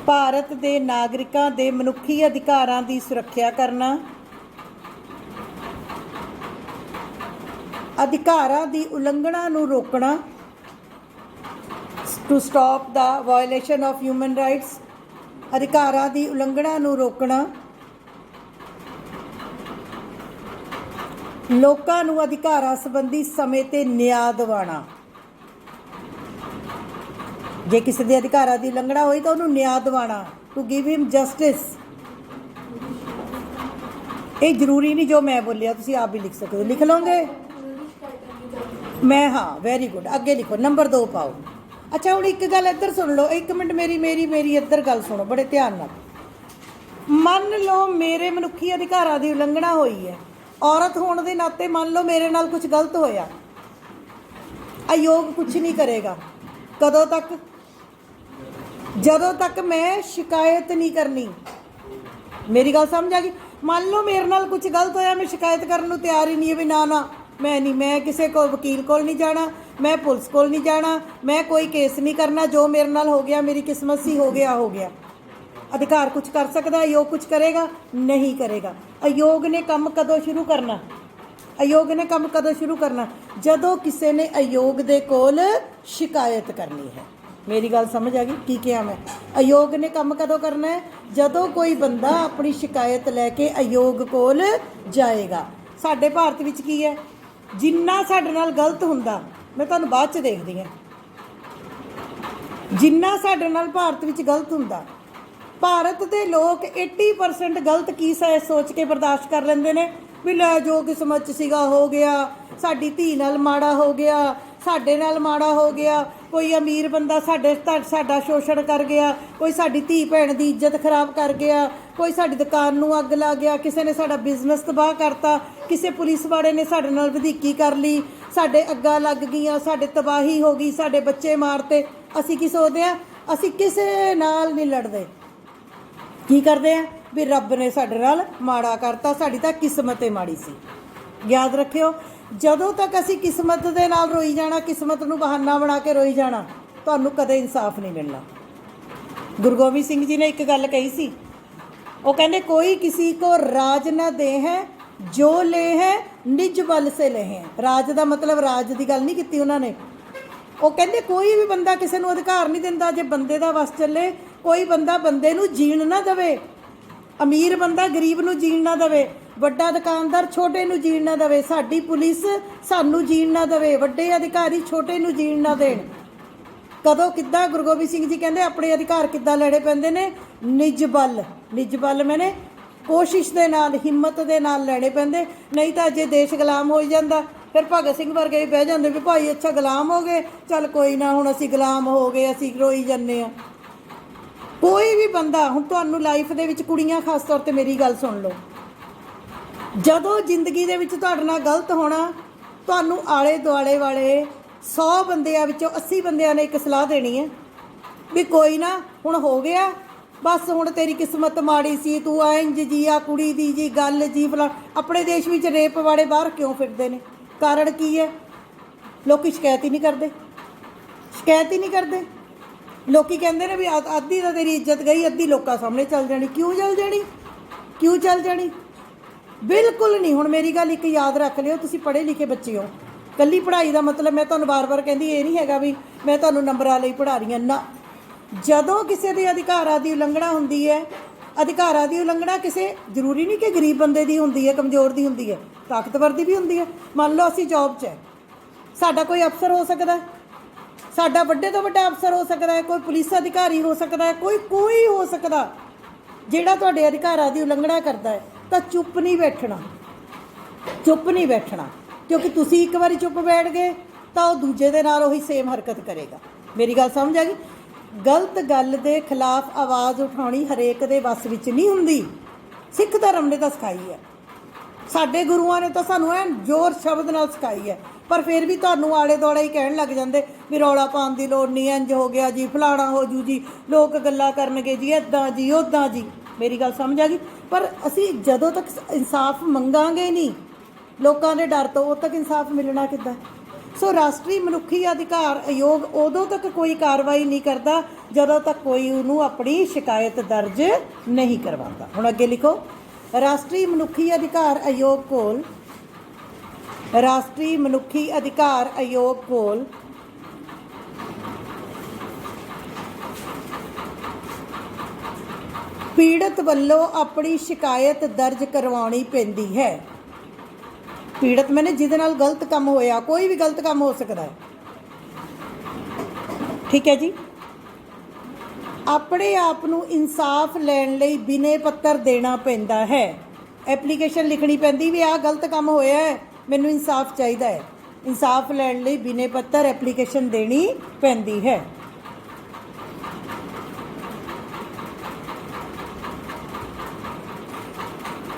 ਭਾਰਤ ਦੇ ਨਾਗਰਿਕਾਂ ਦੇ ਮਨੁੱਖੀ ਅਧਿਕਾਰਾਂ ਦੀ ਸੁਰੱਖਿਆ ਕਰਨਾ। ਅਧਿਕਾਰਾਂ ਦੀ ਉਲੰਘਣਾ ਨੂੰ ਰੋਕਣਾ। To stop the violation of human rights. ਅਧਿਕਾਰਾਂ ਦੀ ਉਲੰਘਣਾ ਨੂੰ ਰੋਕਣਾ। ਲੋਕਾਂ ਨੂੰ ਅਧਿਕਾਰਾਂ ਸੰਬੰਧੀ ਸਮੇਂ ਤੇ ਨਿਆਂ ਦਿਵਾਉਣਾ। ਜੇ ਕਿਸੇ ਦੇ ਅਧਿਕਾਰਾਂ ਦੀ ਉਲੰਘਣਾ ਹੋਈ ਤਾਂ ਉਹਨੂੰ ਨਿਆਂ ਦਿਵਾਉਣਾ, ਟੂ ਗਿਵ ਹਿਮ ਜਸਟਿਸ। ਇਹ ਜ਼ਰੂਰੀ ਨਹੀਂ ਜੋ ਮੈਂ ਬੋਲਿਆ, ਤੁਸੀਂ ਆਪ ਵੀ ਲਿਖ ਸਕਦੇ ਹੋ, ਲਿਖ ਲਓਗੇ ਮੈਂ, ਹਾਂ ਵੈਰੀ ਗੁੱਡ। ਅੱਗੇ ਲਿਖੋ, ਨੰਬਰ 2 ਪਾਓ। ਅੱਛਾ, ਹੁਣ ਇੱਕ ਗੱਲ ਇੱਧਰ ਸੁਣ ਲਓ, 1 ਮਿੰਟ ਮੇਰੀ ਇੱਧਰ ਗੱਲ ਸੁਣੋ ਬੜੇ ਧਿਆਨ ਨਾਲ। ਮੰਨ ਲਓ ਮੇਰੇ ਮਨੁੱਖੀ ਅਧਿਕਾਰਾਂ ਦੀ ਉਲੰਘਣਾ ਹੋਈ ਹੈ, ਔਰਤ ਹੋਣ ਦੇ ਨਾਤੇ ਮੰਨ ਲਓ ਮੇਰੇ ਨਾਲ ਕੁਝ ਗਲਤ ਹੋਇਆ, ਆਯੋਗ ਕੁਝ ਨਹੀਂ ਕਰੇਗਾ। ਕਦੋਂ ਤੱਕ? ਜਦੋਂ ਤੱਕ ਮੈਂ ਸ਼ਿਕਾਇਤ ਨਹੀਂ ਕਰਨੀ। ਮੇਰੀ ਗੱਲ ਸਮਝ ਆ ਗਈ? ਮੰਨ ਲਓ ਮੇਰੇ ਨਾਲ ਕੁਝ ਗਲਤ ਹੋਇਆ, ਮੈਂ ਸ਼ਿਕਾਇਤ ਕਰਨ ਨੂੰ ਤਿਆਰ ਹੀ ਨਹੀਂ ਹੈ ਵੀ ਨਾ ਮੈਂ ਕਿਸੇ ਕੋਲ ਵਕੀਲ ਕੋਲ ਨਹੀਂ ਜਾਣਾ, ਮੈਂ ਪੁਲਿਸ ਕੋਲ ਨਹੀਂ ਜਾਣਾ, ਮੈਂ ਕੋਈ ਕੇਸ ਨਹੀਂ ਕਰਨਾ, ਜੋ ਮੇਰੇ ਨਾਲ ਹੋ ਗਿਆ ਮੇਰੀ ਕਿਸਮਤ ਸੀ, ਹੋ ਗਿਆ। ਅਧਿਕਾਰ ਕੁਝ ਕਰ ਸਕਦਾ, ਆਯੋਗ ਕੁਝ ਕਰੇਗਾ? ਨਹੀਂ ਕਰੇਗਾ। ਆਯੋਗ ਨੇ ਕੰਮ ਕਦੋਂ ਸ਼ੁਰੂ ਕਰਨਾ? ਆਯੋਗ ਨੇ ਕੰਮ ਕਦੋਂ ਸ਼ੁਰੂ ਕਰਨਾ? ਜਦੋਂ ਕਿਸੇ ਨੇ ਆਯੋਗ ਦੇ ਕੋਲ ਸ਼ਿਕਾਇਤ ਕਰਨੀ ਹੈ। ਮੇਰੀ ਗੱਲ ਸਮਝ ਆ ਗਈ ਕੀ ਕਿਹਾ ਮੈਂ? ਆਯੋਗ ਨੇ ਕੰਮ ਕਦੋਂ ਕਰਨਾ ਹੈ? ਜਦੋਂ ਕੋਈ ਬੰਦਾ ਆਪਣੀ ਸ਼ਿਕਾਇਤ ਲੈ ਕੇ ਆਯੋਗ ਕੋਲ ਜਾਏਗਾ। ਸਾਡੇ ਭਾਰਤ ਵਿੱਚ ਕੀ ਹੈ, ਜਿੰਨਾ ਸਾਡੇ ਨਾਲ ਗਲਤ ਹੁੰਦਾ, ਮੈਂ ਤੁਹਾਨੂੰ ਬਾਅਦ 'ਚ ਦੇਖਦੀ ਹਾਂ, ਜਿੰਨਾ ਸਾਡੇ ਨਾਲ ਭਾਰਤ ਵਿੱਚ ਗਲਤ ਹੁੰਦਾ, ਭਾਰਤ ਦੇ ਲੋਕ 80% ਗਲਤ ਕੀ ਸੋਚ ਕੇ ਬਰਦਾਸ਼ਤ ਕਰ ਲੈਂਦੇ ਨੇ ਵੀ ਲੈ ਜੋ ਕਿਸਮਤ 'ਚ ਸੀਗਾ ਹੋ ਗਿਆ, ਸਾਡੀ ਧੀ ਨਾਲ ਮਾੜਾ ਹੋ ਗਿਆ, ਸਾਡੇ ਨਾਲ ਮਾੜਾ ਹੋ ਗਿਆ, ਕੋਈ ਅਮੀਰ ਬੰਦਾ ਸਾਡਾ ਸ਼ੋਸ਼ਣ ਕਰ ਗਿਆ, ਕੋਈ ਸਾਡੀ ਧੀ ਭੈਣ ਦੀ ਇੱਜ਼ਤ ਖਰਾਬ ਕਰ ਗਿਆ, ਕੋਈ ਸਾਡੀ ਦੁਕਾਨ ਨੂੰ ਅੱਗ ਲਾ ਗਿਆ, ਕਿਸੇ ਨੇ ਸਾਡਾ ਬਿਜ਼ਨਸ ਤਬਾਹ ਕਰਤਾ, ਕਿਸੇ ਪੁਲਿਸ ਵਾਲੇ ਨੇ ਸਾਡੇ ਨਾਲ ਵਧੀਕੀ ਕਰ ਲਈ, ਸਾਡੇ ਅੱਗਾਂ ਲੱਗ ਗਈਆਂ, ਸਾਡੇ ਤਬਾਹੀ ਹੋ ਗਈ, ਸਾਡੇ ਬੱਚੇ ਮਾਰਤੇ। ਅਸੀਂ ਕੀ ਸੋਚਦੇ ਹਾਂ? ਅਸੀਂ ਕਿਸੇ ਨਾਲ ਨਹੀਂ ਲੜਦੇ, ਕੀ ਕਰਦੇ ਆ ਵੀ ਰੱਬ ਨੇ ਸਾਡੇ ਨਾਲ ਮਾੜਾ ਕਰਤਾ, ਸਾਡੀ ਤਾਂ ਕਿਸਮਤ ਹੀ ਮਾੜੀ ਸੀ। ਯਾਦ ਰੱਖਿਓ, ਜਦੋਂ ਤੱਕ ਅਸੀਂ ਕਿਸਮਤ ਦੇ ਨਾਲ ਰੋਈ ਜਾਣਾ, ਕਿਸਮਤ ਨੂੰ ਬਹਾਨਾ ਬਣਾ ਕੇ ਰੋਈ ਜਾਣਾ, ਤੁਹਾਨੂੰ ਕਦੇ ਇਨਸਾਫ ਨਹੀਂ ਮਿਲਣਾ। ਗੁਰੂ ਗੋਬਿੰਦ ਸਿੰਘ ਜੀ ਨੇ ਇੱਕ ਗੱਲ ਕਹੀ ਸੀ, ਉਹ ਕਹਿੰਦੇ ਕੋਈ किसी को राज न दे है जो ले है निज बल से ले है। राज ਦਾ ਮਤਲਬ ਰਾਜ ਦੀ ਗੱਲ ਨਹੀਂ ਕੀਤੀ ਉਹਨਾਂ ਨੇ। ਉਹ ਕਹਿੰਦੇ ਕੋਈ ਵੀ ਬੰਦਾ ਕਿਸੇ ਨੂੰ ਅਧਿਕਾਰ ਨਹੀਂ ਦਿੰਦਾ ਜੇ ਬੰਦੇ ਦਾ ਵਸ ਚੱਲੇ। ਕੋਈ ਬੰਦਾ ਬੰਦੇ ਨੂੰ ਜੀਣ ਨਾ ਦੇਵੇ, ਅਮੀਰ ਬੰਦਾ ਗਰੀਬ ਨੂੰ ਜੀਣ ਨਾ ਦੇਵੇ, ਵੱਡਾ ਦੁਕਾਨਦਾਰ ਛੋਟੇ ਨੂੰ ਜੀਣ ਨਾ ਦੇਵੇ, ਸਾਡੀ ਪੁਲਿਸ ਸਾਨੂੰ ਜੀਣ ਨਾ ਦੇਵੇ, ਵੱਡੇ ਅਧਿਕਾਰੀ ਛੋਟੇ ਨੂੰ ਜੀਣ ਨਾ ਦੇਣ। ਕਦੋਂ ਕਿੱਦਾਂ ਗੁਰੂ ਗੋਬਿੰਦ ਸਿੰਘ ਜੀ ਕਹਿੰਦੇ ਆਪਣੇ ਅਧਿਕਾਰ ਕਿੱਦਾਂ ਲੈਣੇ ਪੈਂਦੇ ਨੇ? ਨਿੱਜ ਬਲ ਮੈਨੇ ਕੋਸ਼ਿਸ਼ ਦੇ ਨਾਲ, ਹਿੰਮਤ ਦੇ ਨਾਲ ਲੈਣੇ ਪੈਂਦੇ। ਨਹੀਂ ਤਾਂ ਜੇ ਦੇਸ਼ ਗੁਲਾਮ ਹੋ ਜਾਂਦਾ ਫਿਰ ਭਗਤ ਸਿੰਘ ਵਰਗੇ ਵੀ ਬਹਿ ਜਾਂਦੇ ਵੀ ਭਾਈ ਅੱਛਾ ਗੁਲਾਮ ਹੋ ਗਏ, ਚੱਲ ਕੋਈ ਨਾ ਹੁਣ ਅਸੀਂ ਗੁਲਾਮ ਹੋ ਗਏ, ਅਸੀਂ ਰੋਈ ਜਾਂਦੇ ਹਾਂ। ਕੋਈ ਵੀ ਬੰਦਾ, ਹੁਣ ਤੁਹਾਨੂੰ ਲਾਈਫ ਦੇ ਵਿੱਚ ਕੁੜੀਆਂ ਖਾਸ ਤੌਰ 'ਤੇ ਮੇਰੀ ਗੱਲ ਸੁਣ ਲਓ, ਜਦੋਂ ਜ਼ਿੰਦਗੀ ਦੇ ਵਿੱਚ ਤੁਹਾਡੇ ਨਾਲ ਗਲਤ ਹੋਣਾ, ਤੁਹਾਨੂੰ ਆਲੇ ਦੁਆਲੇ ਵਾਲੇ 100 ਬੰਦਿਆਂ ਵਿੱਚੋਂ 80 ਬੰਦਿਆਂ ਨੇ ਇੱਕ ਸਲਾਹ ਦੇਣੀ ਹੈ ਵੀ ਕੋਈ ਨਾ ਹੁਣ ਹੋ ਗਿਆ, ਬਸ ਹੁਣ ਤੇਰੀ ਕਿਸਮਤ ਮਾੜੀ ਸੀ, ਤੂੰ ਇੰਜ ਜੀ, ਆ ਕੁੜੀ ਦੀ ਜੀ ਗੱਲ ਜੀ ਫਲਾ। ਆਪਣੇ ਦੇਸ਼ ਵਿੱਚ ਰੇਪ ਵਾਲੇ ਬਾਹਰ ਕਿਉਂ ਫਿਰਦੇ ਨੇ? ਕਾਰਨ ਕੀ ਹੈ? ਲੋਕ ਸ਼ਿਕਾਇਤ ਹੀ ਨਹੀਂ ਕਰਦੇ। ਲੋਕੀ ਕਹਿੰਦੇ ਨੇ ਵੀ ਅੱਧੀ ਤਾਂ ਤੇਰੀ ਇੱਜ਼ਤ ਗਈ, ਅੱਧੀ ਲੋਕਾਂ ਸਾਹਮਣੇ ਚੱਲ ਜਾਣੀ। ਕਿਉਂ ਚੱਲ ਜਾਣੀ? ਬਿਲਕੁਲ ਨਹੀਂ। ਹੁਣ ਮੇਰੀ ਗੱਲ ਇੱਕ ਯਾਦ ਰੱਖ ਲਿਓ, ਤੁਸੀਂ ਪੜ੍ਹੇ ਲਿਖੇ ਬੱਚੇ ਹੋ। ਕੱਲੀ ਪੜ੍ਹਾਈ ਦਾ ਮਤਲਬ ਮੈਂ ਤੁਹਾਨੂੰ ਵਾਰ-ਵਾਰ ਕਹਿੰਦੀ ਇਹ ਨਹੀਂ ਹੈਗਾ ਵੀ ਮੈਂ ਤੁਹਾਨੂੰ ਨੰਬਰਾਂ ਲਈ ਪੜ੍ਹਾ ਰਹੀ ਹਾਂ ਨਾ। ਜਦੋਂ ਕਿਸੇ ਦੇ ਅਧਿਕਾਰਾਂ ਦੀ ਉਲੰਘਣਾ ਹੁੰਦੀ ਹੈ, ਅਧਿਕਾਰਾਂ ਦੀ ਉਲੰਘਣਾ ਕਿਸੇ ਜ਼ਰੂਰੀ ਨਹੀਂ ਕਿ ਗਰੀਬ ਬੰਦੇ ਦੀ ਹੁੰਦੀ ਹੈ, ਕਮਜ਼ੋਰ ਦੀ ਹੁੰਦੀ ਹੈ, ਤਾਕਤਵਰ ਦੀ ਵੀ ਹੁੰਦੀ ਹੈ। ਮੰਨ ਲਓ ਅਸੀਂ ਜੌਬ 'ਚ ਹੈ, ਸਾਡਾ ਕੋਈ ਅਫਸਰ ਹੋ ਸਕਦਾ, ਸਾਡਾ ਵੱਡੇ ਤੋਂ ਵੱਡਾ ਅਫਸਰ ਹੋ ਸਕਦਾ ਹੈ, ਕੋਈ ਪੁਲਿਸ ਅਧਿਕਾਰੀ ਹੋ ਸਕਦਾ ਹੈ, ਕੋਈ ਹੋ ਸਕਦਾ ਜਿਹੜਾ ਤੁਹਾਡੇ ਅਧਿਕਾਰਾਂ ਦੀ ਉਲੰਘਣਾ ਕਰਦਾ ਹੈ। ਤਾਂ ਚੁੱਪ ਨਹੀਂ ਬੈਠਣਾ, ਕਿਉਂਕਿ ਤੁਸੀਂ ਇੱਕ ਵਾਰੀ ਚੁੱਪ ਬੈਠ ਗਏ ਤਾਂ ਉਹ ਦੂਜੇ ਦੇ ਨਾਲ ਉਹੀ ਸੇਮ ਹਰਕਤ ਕਰੇਗਾ। ਮੇਰੀ ਗੱਲ ਸਮਝ ਆ ਗਈ? ਗਲਤ ਗੱਲ ਦੇ ਖਿਲਾਫ ਆਵਾਜ਼ ਉਠਾਉਣੀ ਹਰੇਕ ਦੇ ਵੱਸ ਵਿੱਚ ਨਹੀਂ ਹੁੰਦੀ। ਸਿੱਖ ਧਰਮ ਨੇ ਤਾਂ ਸਿਖਾਈ ਹੈ, ਸਾਡੇ ਗੁਰੂਆਂ ਨੇ ਤਾਂ ਸਾਨੂੰ ਐਨ ਜ਼ੋਰ ਸ਼ਬਦ ਨਾਲ ਸਿਖਾਈ ਹੈ। ਪਰ ਫਿਰ ਵੀ ਤੁਹਾਨੂੰ ਆਲੇ ਦੁਆਲੇ ਹੀ ਕਹਿਣ ਲੱਗ ਜਾਂਦੇ ਵੀ ਰੌਲਾ ਪਾਉਣ ਦੀ ਲੋੜ ਨਹੀਂ, ਇੰਜ ਹੋ ਗਿਆ ਜੀ, ਫਲਾਣਾ ਹੋ ਜੂ ਜੀ, ਲੋਕ ਗੱਲਾਂ ਕਰਨਗੇ ਜੀ, ਇੱਦਾਂ ਜੀ ਉੱਦਾਂ ਜੀ। ਮੇਰੀ ਗੱਲ ਸਮਝ ਆ ਗਈ? ਪਰ ਅਸੀਂ ਜਦੋਂ ਤੱਕ ਇਨਸਾਫ ਮੰਗਾਂਗੇ ਨਹੀਂ ਲੋਕਾਂ ਦੇ ਡਰ ਤੋਂ, ਉਦੋਂ ਤੱਕ ਇਨਸਾਫ ਮਿਲਣਾ ਕਿੱਦਾਂ? ਸੋ ਰਾਸ਼ਟਰੀ ਮਨੁੱਖੀ ਅਧਿਕਾਰ ਆਯੋਗ ਉਦੋਂ ਤੱਕ ਕੋਈ ਕਾਰਵਾਈ ਨਹੀਂ ਕਰਦਾ ਜਦੋਂ ਤੱਕ ਕੋਈ ਉਹਨੂੰ ਆਪਣੀ ਸ਼ਿਕਾਇਤ ਦਰਜ ਨਹੀਂ ਕਰਵਾਉਂਦਾ। ਹੁਣ ਅੱਗੇ ਲਿਖੋ, ਰਾਸ਼ਟਰੀ ਮਨੁੱਖੀ ਅਧਿਕਾਰ ਆਯੋਗ ਕੋਲ ਪੀੜਤ ਵੱਲੋਂ ਆਪਣੀ ਸ਼ਿਕਾਇਤ ਦਰਜ ਕਰਵਾਉਣੀ ਪੈਂਦੀ ਹੈ। ਪੀੜਤ ਮੈਨੇ ਜਿਹਦੇ ਨਾਲ ਗਲਤ ਕੰਮ ਹੋਇਆ, ਕੋਈ ਵੀ ਗਲਤ ਕੰਮ ਹੋ ਸਕਦਾ ਹੈ, ਠੀਕ ਹੈ ਜੀ। ਆਪਣੇ ਆਪ ਨੂੰ ਇਨਸਾਫ ਲੈਣ ਲਈ ਬਿਨੇ ਪੱਤਰ ਦੇਣਾ ਪੈਂਦਾ ਹੈ। ਐਪਲੀਕੇਸ਼ਨ ਲਿਖਣੀ ਪੈਂਦੀ ਵੀ ਆਹ ਗਲਤ ਕੰਮ ਹੋਇਆ ਹੈ, ਮੈਨੂੰ ਇਨਸਾਫ ਚਾਹੀਦਾ ਹੈ। ਇਨਸਾਫ ਲੈਣ ਲਈ ਬਿਨੇ ਪੱਤਰ ਐਪਲੀਕੇਸ਼ਨ ਦੇਣੀ ਪੈਂਦੀ ਹੈ।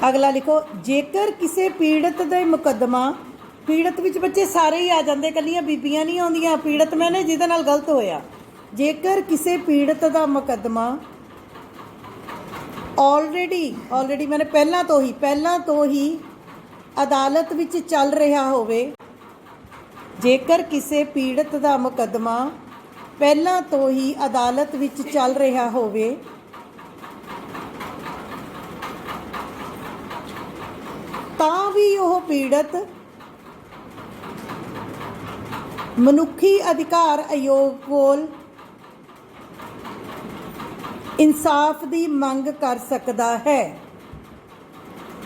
ਅਗਲਾ ਲਿਖੋ, ਜੇਕਰ ਕਿਸੇ ਪੀੜਤ ਦੇ ਮੁਕੱਦਮਾ, ਪੀੜਤ ਵਿੱਚ ਬੱਚੇ ਸਾਰੇ ਹੀ ਆ ਜਾਂਦੇ, ਇਕੱਲੀਆਂ ਬੀਬੀਆਂ ਨਹੀਂ ਆਉਂਦੀਆਂ। ਪੀੜਤ ਮੈਨੇ ਜਿਹਦੇ ਨਾਲ ਗਲਤ ਹੋਇਆ। ਜੇਕਰ ਕਿਸੇ ਪੀੜਤ ਦਾ ਮੁਕੱਦਮਾ ਆਲਰੇਡੀ ਮੈਨੇ ਪਹਿਲਾਂ ਤੋਂ ਹੀ ਅਦਾਲਤ ਵਿੱਚ ਚੱਲ ਰਿਹਾ ਹੋਵੇ, ਜੇਕਰ ਕਿਸੇ ਪੀੜਤ ਦਾ ਮੁਕੱਦਮਾ ਪਹਿਲਾਂ ਤੋਂ ਹੀ ਅਦਾਲਤ ਵਿੱਚ ਚੱਲ ਰਿਹਾ ਹੋਵੇ ਤਾਂ ਵੀ ਉਹ ਪੀੜਤ ਮਨੁੱਖੀ ਅਧਿਕਾਰ ਆਯੋਗ ਕੋਲ ਇਨਸਾਫ ਦੀ ਮੰਗ ਕਰ ਸਕਦਾ ਹੈ।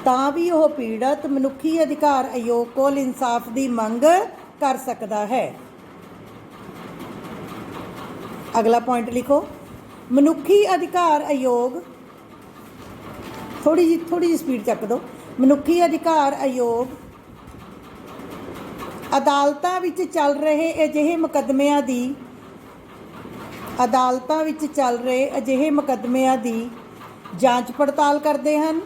ਤਾਂ ਵੀ ਉਹ ਪੀੜਤ ਮਨੁੱਖੀ ਅਧਿਕਾਰ ਆਯੋਗ ਕੋਲ ਇਨਸਾਫ ਦੀ ਮੰਗ ਕਰ ਸਕਦਾ ਹੈ। ਅਗਲਾ ਪੁਆਇੰਟ ਲਿਖੋ, ਮਨੁੱਖੀ ਅਧਿਕਾਰ ਆਯੋਗ, ਥੋੜੀ ਜਿਹੀ ਸਪੀਡ ਚੱਕ ਦਿਓ। ਮਨੁੱਖੀ ਅਧਿਕਾਰ ਆਯੋਗ ਅਦਾਲਤਾਂ ਵਿੱਚ ਚੱਲ ਰਹੇ ਅਜਿਹੇ ਮੁਕੱਦਮਿਆਂ ਦੀ ਜਾਂਚ ਪੜਤਾਲ ਕਰਦੇ ਹਨ,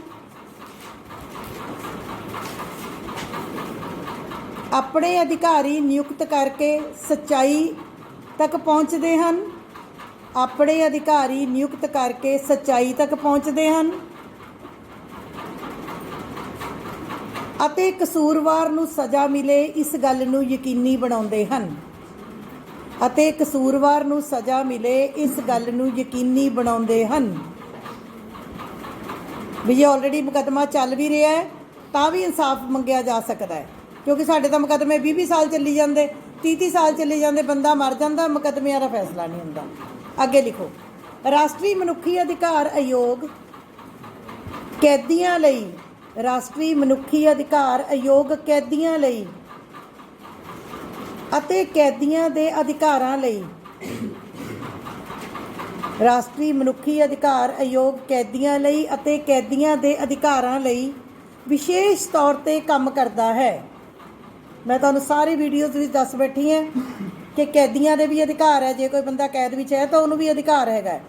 ਆਪਣੇ ਅਧਿਕਾਰੀ ਨਿਯੁਕਤ ਕਰਕੇ ਸੱਚਾਈ ਤੱਕ ਪਹੁੰਚਦੇ ਹਨ, ਅਤੇ ਕਸੂਰਵਾਰ ਨੂੰ ਸਜ਼ਾ ਮਿਲੇ ਇਸ ਗੱਲ ਨੂੰ ਯਕੀਨੀ ਬਣਾਉਂਦੇ ਹਨ। ਵੀ ਜੇ ਆਲਰੇਡੀ ਮੁਕੱਦਮਾ ਚੱਲ ਵੀ ਰਿਹਾ ਹੈ ਤਾਂ ਵੀ ਇਨਸਾਫ ਮੰਗਿਆ ਜਾ ਸਕਦਾ ਹੈ, ਕਿਉਂਕਿ ਸਾਡੇ ਤਾਂ ਮੁਕੱਦਮੇ 20 ਸਾਲ ਚੱਲੀ ਜਾਂਦੇ, 30 ਸਾਲ ਚੱਲੀ ਜਾਂਦੇ, ਬੰਦਾ ਮਰ ਜਾਂਦਾ, ਮੁਕੱਦਮਿਆਂ ਦਾ ਫੈਸਲਾ ਨਹੀਂ ਹੁੰਦਾ। ਅੱਗੇ ਲਿਖੋ, ਰਾਸ਼ਟਰੀ ਮਨੁੱਖੀ ਅਧਿਕਾਰ ਆਯੋਗ ਕੈਦੀਆਂ ਲਈ ਰਾਸ਼ਟਰੀ ਮਨੁੱਖੀ ਅਧਿਕਾਰ ਆਯੋਗ ਕੈਦੀਆਂ ਲਈ ਅਤੇ ਕੈਦੀਆਂ ਦੇ ਅਧਿਕਾਰਾਂ ਲਈ ਰਾਸ਼ਟਰੀ ਮਨੁੱਖੀ ਅਧਿਕਾਰ ਆਯੋਗ ਕੈਦੀਆਂ ਲਈ ਅਤੇ ਕੈਦੀਆਂ ਦੇ ਅਧਿਕਾਰਾਂ ਲਈ ਵਿਸ਼ੇਸ਼ ਤੌਰ 'ਤੇ ਕੰਮ ਕਰਦਾ ਹੈ। ਮੈਂ ਤੁਹਾਨੂੰ ਸਾਰੀ ਵੀਡੀਓਜ਼ ਵਿੱਚ ਦੱਸ ਬੈਠੀ ਹਾਂ ਕਿ ਕੈਦੀਆਂ ਦੇ ਵੀ ਅਧਿਕਾਰ ਹੈ। ਜੇ ਕੋਈ ਬੰਦਾ ਕੈਦ ਵਿੱਚ ਹੈ ਤਾਂ ਉਹਨੂੰ ਵੀ ਅਧਿਕਾਰ ਹੈਗਾ।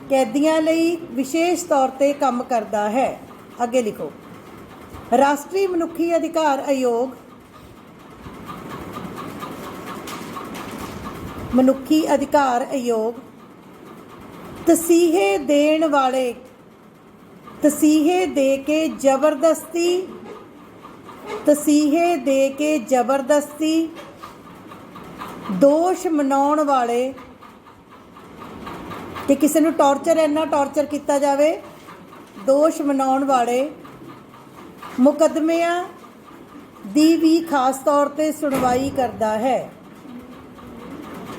ਕੈਦੀਆਂ ਲਈ ਵਿਸ਼ੇਸ਼ ਤੌਰ 'ਤੇ ਕੰਮ ਕਰਦਾ ਹੈ। ਅੱਗੇ ਲਿਖੋ, ਰਾਸ਼ਟਰੀ ਮਨੁੱਖੀ ਅਧਿਕਾਰ ਆਯੋਗ ਮਨੁੱਖੀ ਅਧਿਕਾਰ ਆਯੋਗ ਤਸੀਹੇ ਦੇ ਕੇ ਜ਼ਬਰਦਸਤੀ ਦੋਸ਼ ਮਨਾਉਣ ਵਾਲੇ ਕਿ ਕਿਸੇ ਨੂੰ ਇੰਨਾ ਟੌਰਚਰ ਕੀਤਾ ਜਾਵੇ, ਦੋਸ਼ ਮਨਾਉਣ ਵਾਲੇ ਮੁਕੱਦਮਿਆਂ ਦੀ ਵੀ ਖਾਸ ਤੌਰ 'ਤੇ ਸੁਣਵਾਈ ਕਰਦਾ ਹੈ।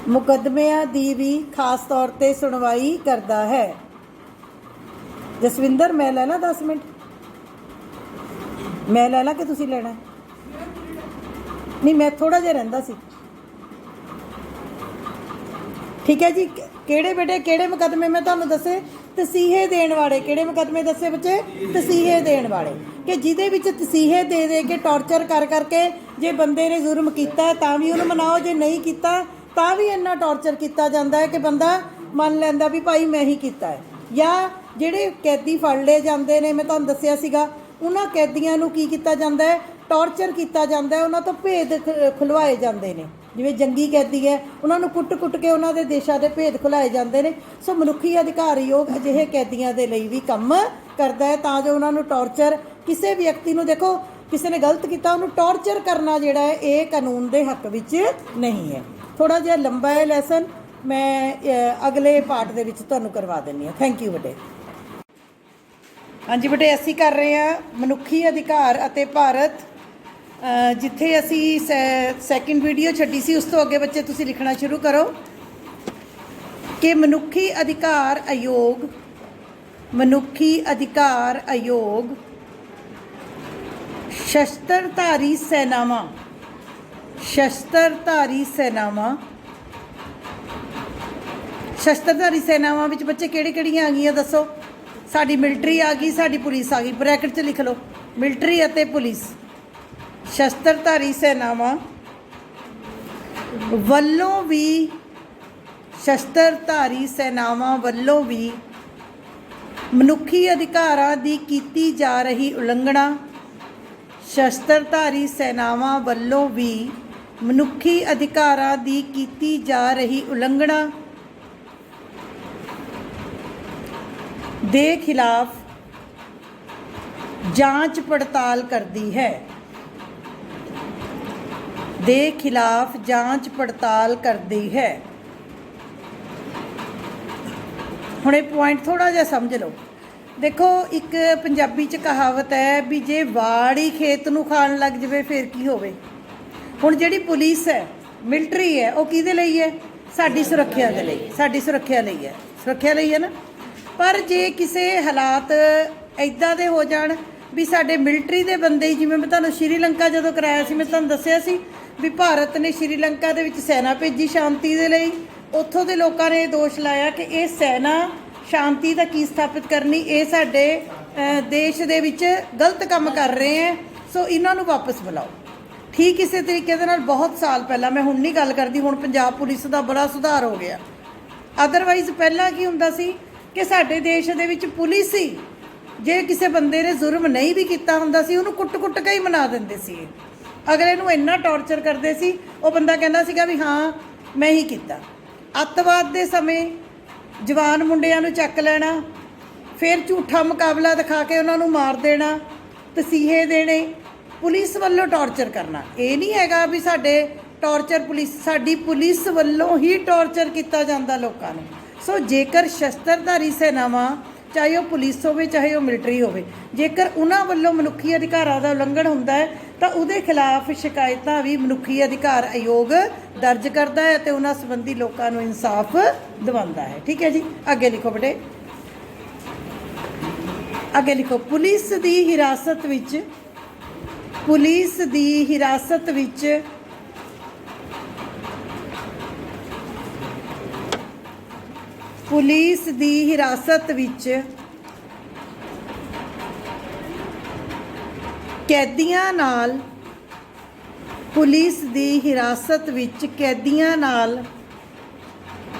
ਮੁਕੱਦਮਿਆਂ ਦੀ ਵੀ ਖਾਸ ਤੌਰ 'ਤੇ ਸੁਣਵਾਈ ਕਰਦਾ ਹੈ। ਜਸਵਿੰਦਰ, ਮੈਂ ਲੈ ਲਾਂ 10 ਮਿੰਟ? ਮੈਂ ਲੈ ਲਾਂ ਕਿ ਤੁਸੀਂ ਲੈਣਾ? ਨਹੀਂ, ਮੈਂ ਥੋੜਾ ਜਿਹਾ ਰਹਿੰਦਾ ਸੀ। ਠੀਕ ਹੈ ਜੀ। ਕਿਹੜੇ ਬੇਟੇ, ਕਿਹੜੇ ਮੁਕੱਦਮੇ ਮੈਂ ਤੁਹਾਨੂੰ ਦੱਸੇ? ਤਸੀਹੇ ਦੇਣ ਵਾਲੇ। ਕਿਹੜੇ ਮੁਕੱਦਮੇ ਦੱਸੇ ਬੱਚੇ? ਤਸੀਹੇ ਦੇਣ ਵਾਲੇ, ਕਿ ਜਿਹਦੇ ਵਿੱਚ ਤਸੀਹੇ ਦੇ ਕੇ ਟੌਰਚਰ ਕਰਕੇ ਜੇ ਬੰਦੇ ਨੇ ਜ਼ੁਲਮ ਕੀਤਾ ਤਾਂ ਵੀ ਉਹਨੂੰ ਮਨਾਓ, ਜੇ ਨਹੀਂ ਕੀਤਾ ਤਾਂ ਵੀ ਇੰਨਾ ਟੌਰਚਰ ਕੀਤਾ ਜਾਂਦਾ ਹੈ ਕਿ ਬੰਦਾ ਮੰਨ ਲੈਂਦਾ ਵੀ ਭਾਈ ਮੈਂ ਹੀ ਕੀਤਾ ਹੈ। ਜਾਂ ਜਿਹੜੇ ਕੈਦੀ ਫੜ ਲਏ ਜਾਂਦੇ ਨੇ, ਮੈਂ ਤੁਹਾਨੂੰ ਦੱਸਿਆ ਸੀਗਾ, ਉਹਨਾਂ ਕੈਦੀਆਂ ਨੂੰ ਕੀ ਕੀਤਾ ਜਾਂਦਾ ਹੈ? ਟੌਰਚਰ ਕੀਤਾ ਜਾਂਦਾ ਹੈ। ਉਹਨਾਂ ਤੋਂ ਭੇਦ ਖੁਲਵਾਏ ਜਾਂਦੇ ਨੇ। ਜਿਵੇਂ ਜੰਗੀ ਕੈਦੀ ਹੈ, ਉਹਨਾਂ ਨੂੰ ਕੁੱਟ ਕੇ ਉਹਨਾਂ ਦੇ ਦੇਸ਼ਾਂ ਦੇ ਭੇਦ ਖੁਲਾਏ ਜਾਂਦੇ ਨੇ। ਸੋ ਮਨੁੱਖੀ ਅਧਿਕਾਰ ਆਯੋਗ ਅਜਿਹੇ ਕੈਦੀਆਂ ਦੇ ਲਈ ਵੀ ਕੰਮ ਕਰਦਾ ਹੈ ਤਾਂ ਜੋ ਉਹਨਾਂ ਨੂੰ ਟੌਰਚਰ, ਕਿਸੇ ਵਿਅਕਤੀ ਨੂੰ, ਦੇਖੋ ਕਿਸੇ ਨੇ ਗਲਤ ਕੀਤਾ ਉਹਨੂੰ ਟੌਰਚਰ ਕਰਨਾ ਜਿਹੜਾ ਹੈ ਇਹ ਕਾਨੂੰਨ ਦੇ ਹੱਕ ਵਿੱਚ ਨਹੀਂ ਹੈ। ਥੋੜਾ ਜਿਹਾ ਲੰਬਾ ਹੈ ਲੈਸਨ, ਮੈਂ ਅਗਲੇ ਪਾਰਟ ਦੇ ਵਿੱਚ ਤੁਹਾਨੂੰ ਕਰਵਾ ਦਿੰਦੀ ਹਾਂ। ਥੈਂਕ ਯੂ ਬੇਟੇ। ਹਾਂਜੀ ਬੇਟੇ, ਅਸੀਂ ਕਰ ਰਹੇ ਹਾਂ ਮਨੁੱਖੀ ਅਧਿਕਾਰ ਅਤੇ ਭਾਰਤ। ਜਿੱਥੇ ਅਸੀਂ ਸੈਕਿੰਡ ਵੀਡੀਓ ਛੱਡੀ ਸੀ ਉਸ ਤੋਂ ਅੱਗੇ ਬੱਚੇ ਤੁਸੀਂ ਲਿਖਣਾ ਸ਼ੁਰੂ ਕਰੋ ਕਿ ਮਨੁੱਖੀ ਅਧਿਕਾਰ ਆਯੋਗ ਸ਼ਸਤਰਧਾਰੀ ਸੈਨਾਵਾਂ ਵਿੱਚ ਬੱਚੇ ਕਿਹੜੀਆਂ ਆ ਗਈਆਂ ਦੱਸੋ? ਸਾਡੀ ਮਿਲਟਰੀ ਆ ਗਈ, ਸਾਡੀ ਪੁਲਿਸ ਆ ਗਈ। ਬ੍ਰੈਕਟ 'ਚ ਲਿਖ ਲਓ, ਮਿਲਟਰੀ ਅਤੇ ਪੁਲਿਸ। ਸ਼ਸਤਰਧਾਰੀ ਸੈਨਾਵਾਂ ਵੱਲੋਂ ਵੀ ਮਨੁੱਖੀ ਅਧਿਕਾਰਾਂ ਦੀ ਕੀਤੀ ਜਾ ਰਹੀ ਉਲੰਘਣਾ। ਸ਼ਸਤਰਧਾਰੀ ਸੈਨਾਵਾਂ ਵੱਲੋਂ ਵੀ ਮਨੁੱਖੀ ਅਧਿਕਾਰਾਂ ਦੀ ਕੀਤੀ ਜਾ ਰਹੀ ਉਲੰਘਣਾ ਦੇ ਖਿਲਾਫ ਜਾਂਚ ਪੜਤਾਲ ਕਰਦੀ ਹੈ। ਹੁਣ ਇਹ ਪੁਆਇੰਟ ਥੋੜਾ ਜਿਹਾ ਸਮਝ ਲਓ। ਦੇਖੋ, ਇੱਕ ਪੰਜਾਬੀ 'ਚ ਕਹਾਵਤ ਹੈ ਵੀ ਜੇ ਵਾੜ ਹੀ ਖੇਤ ਨੂੰ ਖਾਣ ਲੱਗ ਜਾਵੇ ਫਿਰ ਕੀ ਹੋਵੇ। ਹੁਣ ਜਿਹੜੀ ਪੁਲਿਸ ਹੈ, ਮਿਲਟਰੀ ਹੈ, ਉਹ ਕਿਹਦੇ ਲਈ ਹੈ? ਸਾਡੀ ਸੁਰੱਖਿਆ ਦੇ ਲਈ, ਸਾਡੀ ਸੁਰੱਖਿਆ ਲਈ ਹੈ ਨਾ। ਪਰ ਜੇ ਕਿਸੇ ਹਾਲਾਤ ਇੱਦਾਂ ਦੇ ਹੋ ਜਾਣ ਵੀ ਸਾਡੇ ਮਿਲਟਰੀ ਦੇ ਬੰਦੇ ਹੀ, ਜਿਵੇਂ ਮੈਂ ਤੁਹਾਨੂੰ ਸ਼੍ਰੀਲੰਕਾ ਜਦੋਂ ਕਰਾਇਆ ਸੀ, ਮੈਂ ਤੁਹਾਨੂੰ ਦੱਸਿਆ ਸੀ ਵੀ ਭਾਰਤ ਨੇ ਸ਼੍ਰੀਲੰਕਾ ਦੇ ਵਿੱਚ ਸੈਨਾ ਭੇਜੀ ਸ਼ਾਂਤੀ ਦੇ ਲਈ। ਉੱਥੋਂ ਦੇ ਲੋਕਾਂ ਨੇ ਇਹ ਦੋਸ਼ ਲਾਇਆ ਕਿ ਇਹ ਸੈਨਾ ਸ਼ਾਂਤੀ ਦਾ ਕੀ ਸਥਾਪਿਤ ਕਰਨੀ, ਇਹ ਸਾਡੇ ਦੇਸ਼ ਦੇ ਵਿੱਚ ਗਲਤ ਕੰਮ ਕਰ ਰਹੇ ਹੈ, ਸੋ ਇਹਨਾਂ ਨੂੰ ਵਾਪਸ ਬੁਲਾਓ। ਠੀਕ ਇਸੇ ਤਰੀਕੇ ਦੇ ਨਾਲ ਬਹੁਤ ਸਾਲ ਪਹਿਲਾਂ, ਮੈਂ ਹੁਣ ਨਹੀਂ ਗੱਲ ਕਰਦੀ, ਹੁਣ ਪੰਜਾਬ ਪੁਲਿਸ ਦਾ ਬੜਾ ਸੁਧਾਰ ਹੋ ਗਿਆ। ਅਦਰਵਾਈਜ਼ ਪਹਿਲਾਂ ਕੀ ਹੁੰਦਾ ਸੀ ਕਿ ਸਾਡੇ ਦੇਸ਼ ਦੇ ਵਿੱਚ ਪੁਲਿਸ ਹੀ ਜੇ ਕਿਸੇ ਬੰਦੇ ਨੇ ਜ਼ੁਲਮ ਨਹੀਂ ਵੀ ਕੀਤਾ ਹੁੰਦਾ ਸੀ ਉਹਨੂੰ ਕੁੱਟ ਕੇ ਹੀ ਮਨਾ ਦਿੰਦੇ ਸੀ। ਅਗਲੇ ਨੂੰ ਇੰਨਾ ਟੌਰਚਰ ਕਰਦੇ ਸੀ, ਉਹ ਬੰਦਾ ਕਹਿੰਦਾ ਸੀਗਾ ਵੀ ਹਾਂ ਮੈਂ ਹੀ ਕੀਤਾ। ਅੱਤਵਾਦ ਦੇ ਸਮੇਂ ਜਵਾਨ ਮੁੰਡਿਆਂ ਨੂੰ ਚੱਕ ਲੈਣਾ, ਫਿਰ ਝੂਠਾ ਮੁਕਾਬਲਾ ਦਿਖਾ ਕੇ ਉਹਨਾਂ ਨੂੰ ਮਾਰ ਦੇਣਾ, ਤਸੀਹੇ ਦੇਣੇ, ਪੁਲਿਸ ਵੱਲੋਂ ਟੌਰਚਰ ਕਰਨਾ। ਇਹ ਨਹੀਂ ਹੈਗਾ ਵੀ ਸਾਡੇ ਸਾਡੀ ਪੁਲਿਸ ਵੱਲੋਂ ਹੀ ਟੌਰਚਰ ਕੀਤਾ ਜਾਂਦਾ ਲੋਕਾਂ ਨੂੰ। ਸੋ ਜੇਕਰ ਸ਼ਸਤਰਧਾਰੀ ਸੈਨਾਵਾਂ, ਚਾਹੇ ਉਹ ਪੁਲਿਸ ਹੋਵੇ ਚਾਹੇ ਉਹ ਮਿਲਟਰੀ ਹੋਵੇ, ਜੇਕਰ ਉਹਨਾਂ ਵੱਲੋਂ ਮਨੁੱਖੀ ਅਧਿਕਾਰਾਂ ਦਾ ਉਲੰਘਣ ਹੁੰਦਾ ਹੈ ਤਾਂ ਉਹਦੇ ਖਿਲਾਫ ਸ਼ਿਕਾਇਤਾਂ ਵੀ ਮਨੁੱਖੀ ਅਧਿਕਾਰ ਆਯੋਗ ਦਰਜ ਕਰਦਾ ਹੈ ਅਤੇ ਉਹਨਾਂ ਸੰਬੰਧੀ ਲੋਕਾਂ ਨੂੰ ਇਨਸਾਫ ਦਿਵਾਉਂਦਾ ਹੈ। ਠੀਕ ਹੈ ਜੀ, ਅੱਗੇ ਲਿਖੋ ਬੇਟੇ। ਅੱਗੇ ਲਿਖੋ, ਪੁਲਿਸ ਦੀ ਹਿਰਾਸਤ ਵਿੱਚ, ਪੁਲਿਸ ਦੀ ਹਿਰਾਸਤ ਵਿੱਚ ਪੁਲਿਸ ਦੀ ਹਿਰਾਸਤ ਵਿੱਚ ਕੈਦੀਆਂ ਨਾਲ, ਪੁਲਿਸ ਦੀ ਹਿਰਾਸਤ ਵਿੱਚ ਕੈਦੀਆਂ ਨਾਲ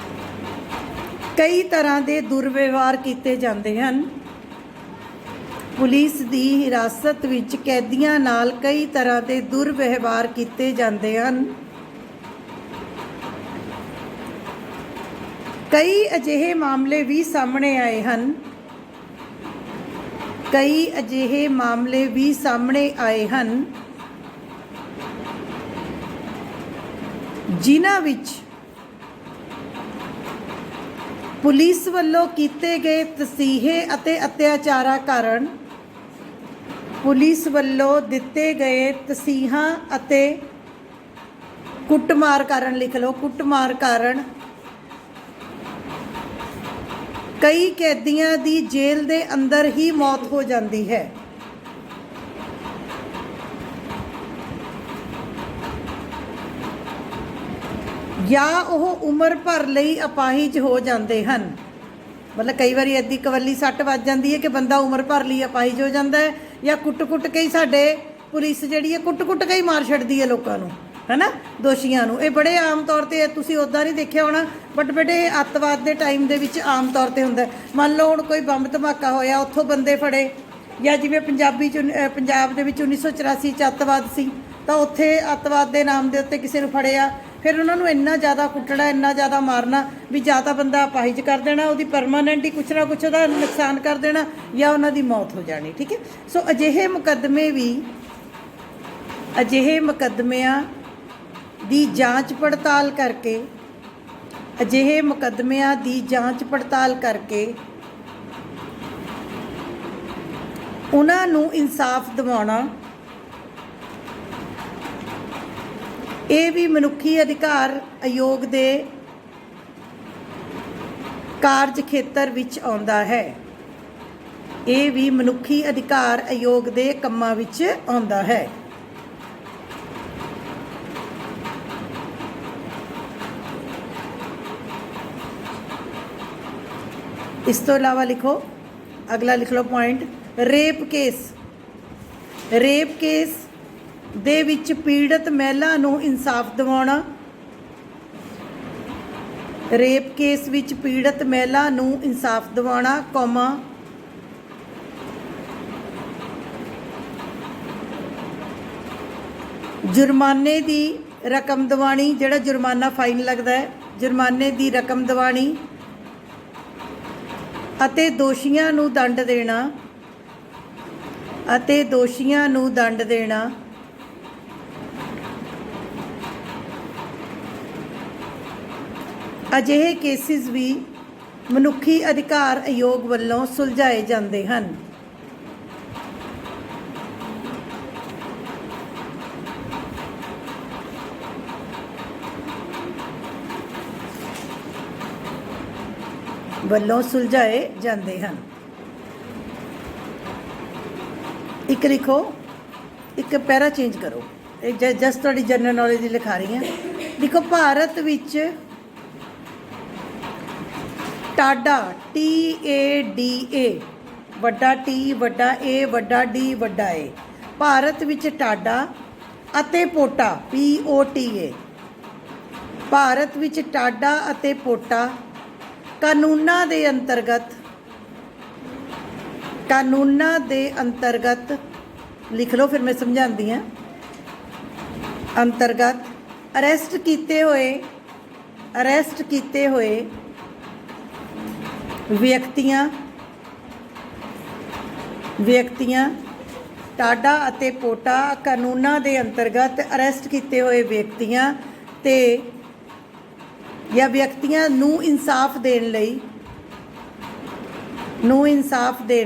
ਕਈ ਤਰ੍ਹਾਂ ਦੇ ਦੁਰਵਿਵਹਾਰ ਕੀਤੇ ਜਾਂਦੇ ਹਨ। ਪੁਲਿਸ ਦੀ ਹਿਰਾਸਤ ਵਿੱਚ ਕੈਦੀਆਂ ਨਾਲ ਕਈ ਤਰ੍ਹਾਂ ਦੇ ਦੁਰਵਿਵਹਾਰ ਕੀਤੇ ਜਾਂਦੇ ਹਨ। ਕਈ ਅਜਿਹੇ ਮਾਮਲੇ ਵੀ ਸਾਹਮਣੇ ਆਏ ਹਨ, ਕਈ ਅਜਿਹੇ ਮਾਮਲੇ ਵੀ ਸਾਹਮਣੇ ਆਏ ਹਨ ਜਿਨ੍ਹਾਂ ਵਿੱਚ ਪੁਲਿਸ ਵੱਲੋਂ ਕੀਤੇ ਗਏ ਤਸੀਹੇ ਅਤੇ ਅਤਿਆਚਾਰਾਂ ਕਾਰਨ, ਪੁਲਿਸ ਵੱਲੋਂ ਦਿੱਤੇ ਗਏ ਤਸੀਹਾਂ ਅਤੇ ਕੁੱਟਮਾਰ ਕਾਰਨ, ਲਿਖ ਲਓ, ਕੁੱਟਮਾਰ ਕਾਰਨ ਕਈ ਕੈਦੀਆਂ ਦੀ ਜੇਲ੍ਹ ਦੇ ਅੰਦਰ ਹੀ ਮੌਤ ਹੋ ਜਾਂਦੀ ਹੈ। ਜਾਂ ਉਹ ਉਮਰ ਭਰ ਲਈ ਅਪਾਹਿਜ ਹੋ ਜਾਂਦੇ ਹਨ। ਮਤਲਬ ਕਈ ਵਾਰੀ ਐਦੀ ਕਵੱਲੀ ਸੱਟ ਵੱਜ ਜਾਂਦੀ ਹੈ ਕਿ ਬੰਦਾ ਉਮਰ ਭਰ ਲਈ ਅਪਾਹਿਜ ਹੋ ਜਾਂਦਾ ਹੈ, ਜਾਂ ਕੁੱਟ-ਕੁੱਟ ਕੇ ਹੀ ਸਾਡੇ ਪੁਲਿਸ ਜਿਹੜੀ ਹੈ ਕੁੱਟ-ਕੁੱਟ ਕੇ ਹੀ ਮਾਰ ਛੱਡਦੀ ਹੈ ਲੋਕਾਂ ਨੂੰ, ਹੈ ਨਾ, ਦੋਸ਼ੀਆਂ ਨੂੰ। ਇਹ ਬੜੇ ਆਮ ਤੌਰ 'ਤੇ ਤੁਸੀਂ ਉੱਦਾਂ ਨਹੀਂ ਦੇਖਿਆ ਹੋਣਾ, ਬਟ ਬੇਟੇ ਅੱਤਵਾਦ ਦੇ ਟਾਈਮ ਦੇ ਵਿੱਚ ਆਮ ਤੌਰ 'ਤੇ ਹੁੰਦਾ। ਮੰਨ ਲਓ ਹੁਣ ਕੋਈ ਬੰਬ ਧਮਾਕਾ ਹੋਇਆ, ਉੱਥੋਂ ਬੰਦੇ ਫੜੇ, ਜਾਂ ਜਿਵੇਂ ਪੰਜਾਬ ਦੇ ਵਿੱਚ 1984 'ਚ ਅੱਤਵਾਦ ਸੀ, ਤਾਂ ਉੱਥੇ ਅੱਤਵਾਦ ਦੇ ਨਾਮ ਦੇ ਉੱਤੇ ਕਿਸੇ ਨੂੰ ਫੜਿਆ, ਫਿਰ ਉਹਨਾਂ ਨੂੰ ਇੰਨਾ ਜ਼ਿਆਦਾ ਕੁੱਟਣਾ, ਇੰਨਾ ਜ਼ਿਆਦਾ ਮਾਰਨਾ ਵੀ ਜਾਂ ਤਾਂ ਬੰਦਾ ਅਪਾਹਿਜ ਕਰ ਦੇਣਾ, ਉਹਦੀ ਪਰਮਾਨੈਂਟ ਹੀ ਕੁਛ ਨਾ ਕੁਛ ਉਹਦਾ ਨੁਕਸਾਨ ਕਰ ਦੇਣਾ, ਜਾਂ ਉਹਨਾਂ ਦੀ ਮੌਤ ਹੋ ਜਾਣੀ। ਠੀਕ ਹੈ, ਸੋ ਅਜਿਹੇ ਮੁਕੱਦਮੇ ਵੀ, ਅਜਿਹੇ ਮੁਕੱਦਮਿਆਂ ਦੀ ਜਾਂਚ ਪੜਤਾਲ ਕਰਕੇ, ਅਜਿਹੇ ਮੁਕੱਦਮਿਆਂ ਦੀ ਜਾਂਚ ਪੜਤਾਲ ਕਰਕੇ ਉਹਨਾਂ ਨੂੰ ਇਨਸਾਫ ਦਿਵਾਉਣਾ, ਇਹ ਵੀ ਮਨੁੱਖੀ ਅਧਿਕਾਰ ਆਯੋਗ ਦੇ ਕਾਰਜ ਖੇਤਰ ਵਿੱਚ ਆਉਂਦਾ ਹੈ। ਇਹ ਵੀ ਮਨੁੱਖੀ ਅਧਿਕਾਰ ਆਯੋਗ ਦੇ ਕੰਮਾਂ ਵਿੱਚ ਆਉਂਦਾ ਹੈ। ਇਸ ਤੋਂ ਇਲਾਵਾ ਲਿਖੋ, ਅਗਲਾ ਲਿਖ ਲਓ point, rape case. Rape case ਦੇ ਵਿੱਚ ਪੀੜਤ ਮਹਿਲਾ ਨੂੰ ਇਨਸਾਫ ਦਿਵਾਉਣਾ, ਰੇਪ ਕੇਸ ਵਿੱਚ ਪੀੜਤ ਮਹਿਲਾ ਨੂੰ ਇਨਸਾਫ ਦਿਵਾਉਣਾ, ਕੌਮਾ, ਜੁਰਮਾਨੇ ਦੀ ਰਕਮ ਦਿਵਾਣੀ, ਜਿਹੜਾ ਜੁਰਮਾਨਾ ਫਾਈਨ ਲੱਗਦਾ ਹੈ, ਜੁਰਮਾਨੇ ਦੀ ਰਕਮ ਦਿਵਾਣੀ ਅਤੇ ਦੋਸ਼ੀਆਂ ਨੂੰ ਦੰਡ ਦੇਣਾ, ਅਤੇ ਦੋਸ਼ੀਆਂ ਨੂੰ ਦੰਡ ਦੇਣਾ। ਅਜਿਹੇ ਕੇਸਿਸ ਵੀ ਮਨੁੱਖੀ ਅਧਿਕਾਰ ਆਯੋਗ ਵੱਲੋਂ ਸੁਲਝਾਏ ਜਾਂਦੇ ਹਨ। ਵੱਲੋਂ ਸੁਲਝਾਏ ਜਾਂਦੇ ਹਨ। ਇੱਕ ਲਿਖੋ, ਇੱਕ ਪੈਰਾ ਚੇਂਜ ਕਰੋ, ਇਹ ਜਸਟ ਤੁਹਾਡੀ ਜਨਰਲ ਨੌਲੇਜ ਦੀ ਲਿਖਾ ਰਹੀ ਹਾਂ। ਲਿਖੋ, ਭਾਰਤ ਵਿੱਚ ਟਾਡਾ, TADA, ਵੱਡਾ T ਵੱਡਾ A ਵੱਡਾ D ਵੱਡਾ A, ਭਾਰਤ ਵਿੱਚ ਟਾਡਾ ਅਤੇ ਪੋਟਾ, POTA, ਭਾਰਤ ਵਿੱਚ ਟਾਡਾ ਅਤੇ ਪੋਟਾ ਕਾਨੂੰਨਾਂ ਦੇ ਅੰਤਰਗਤ, ਕਾਨੂੰਨਾਂ ਦੇ ਅੰਤਰਗਤ ਲਿਖ ਲਓ, ਫਿਰ ਮੈਂ ਸਮਝਾਉਂਦੀ ਹਾਂ। ਅੰਤਰਗਤ ਅਰੈਸਟ ਕੀਤੇ ਹੋਏ ਵਿਅਕਤੀਆਂ ਟਾਡਾ ਅਤੇ ਪੋਟਾ ਕਾਨੂੰਨਾਂ ਦੇ ਅੰਤਰਗਤ ਅਰੈਸਟ ਕੀਤੇ ਹੋਏ ਵਿਅਕਤੀਆਂ ਤੇ ਜਾਂ ਵਿਅਕਤੀਆਂ ਨੂੰ ਇਨਸਾਫ ਦੇਣ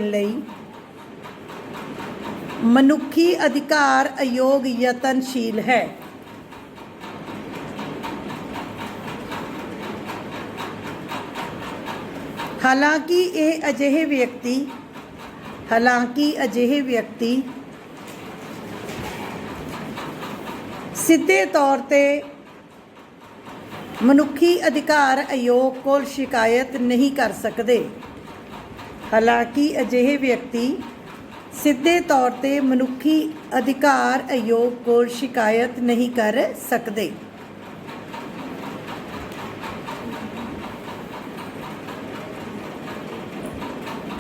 ਲਈ ਮਨੁੱਖੀ ਅਧਿਕਾਰ ਆਯੋਗ ਯਤਨਸ਼ੀਲ ਹੈ। ਹਾਲਾਂਕਿ ਇਹ ਅਜਿਹੇ ਵਿਅਕਤੀ ਹਾਲਾਂਕਿ ਅਜਿਹੇ ਵਿਅਕਤੀ ਸਿੱਧੇ ਤੌਰ ਤੇ ਮਨੁੱਖੀ ਅਧਿਕਾਰ ਆਯੋਗ ਕੋਲ ਸ਼ਿਕਾਇਤ ਨਹੀਂ ਕਰ ਸਕਦੇ। ਹਾਲਾਂਕਿ ਅਜਿਹੇ ਵਿਅਕਤੀ ਸਿੱਧੇ ਤੌਰ ਤੇ ਮਨੁੱਖੀ ਅਧਿਕਾਰ ਆਯੋਗ ਕੋਲ ਸ਼ਿਕਾਇਤ ਨਹੀਂ ਕਰ ਸਕਦੇ।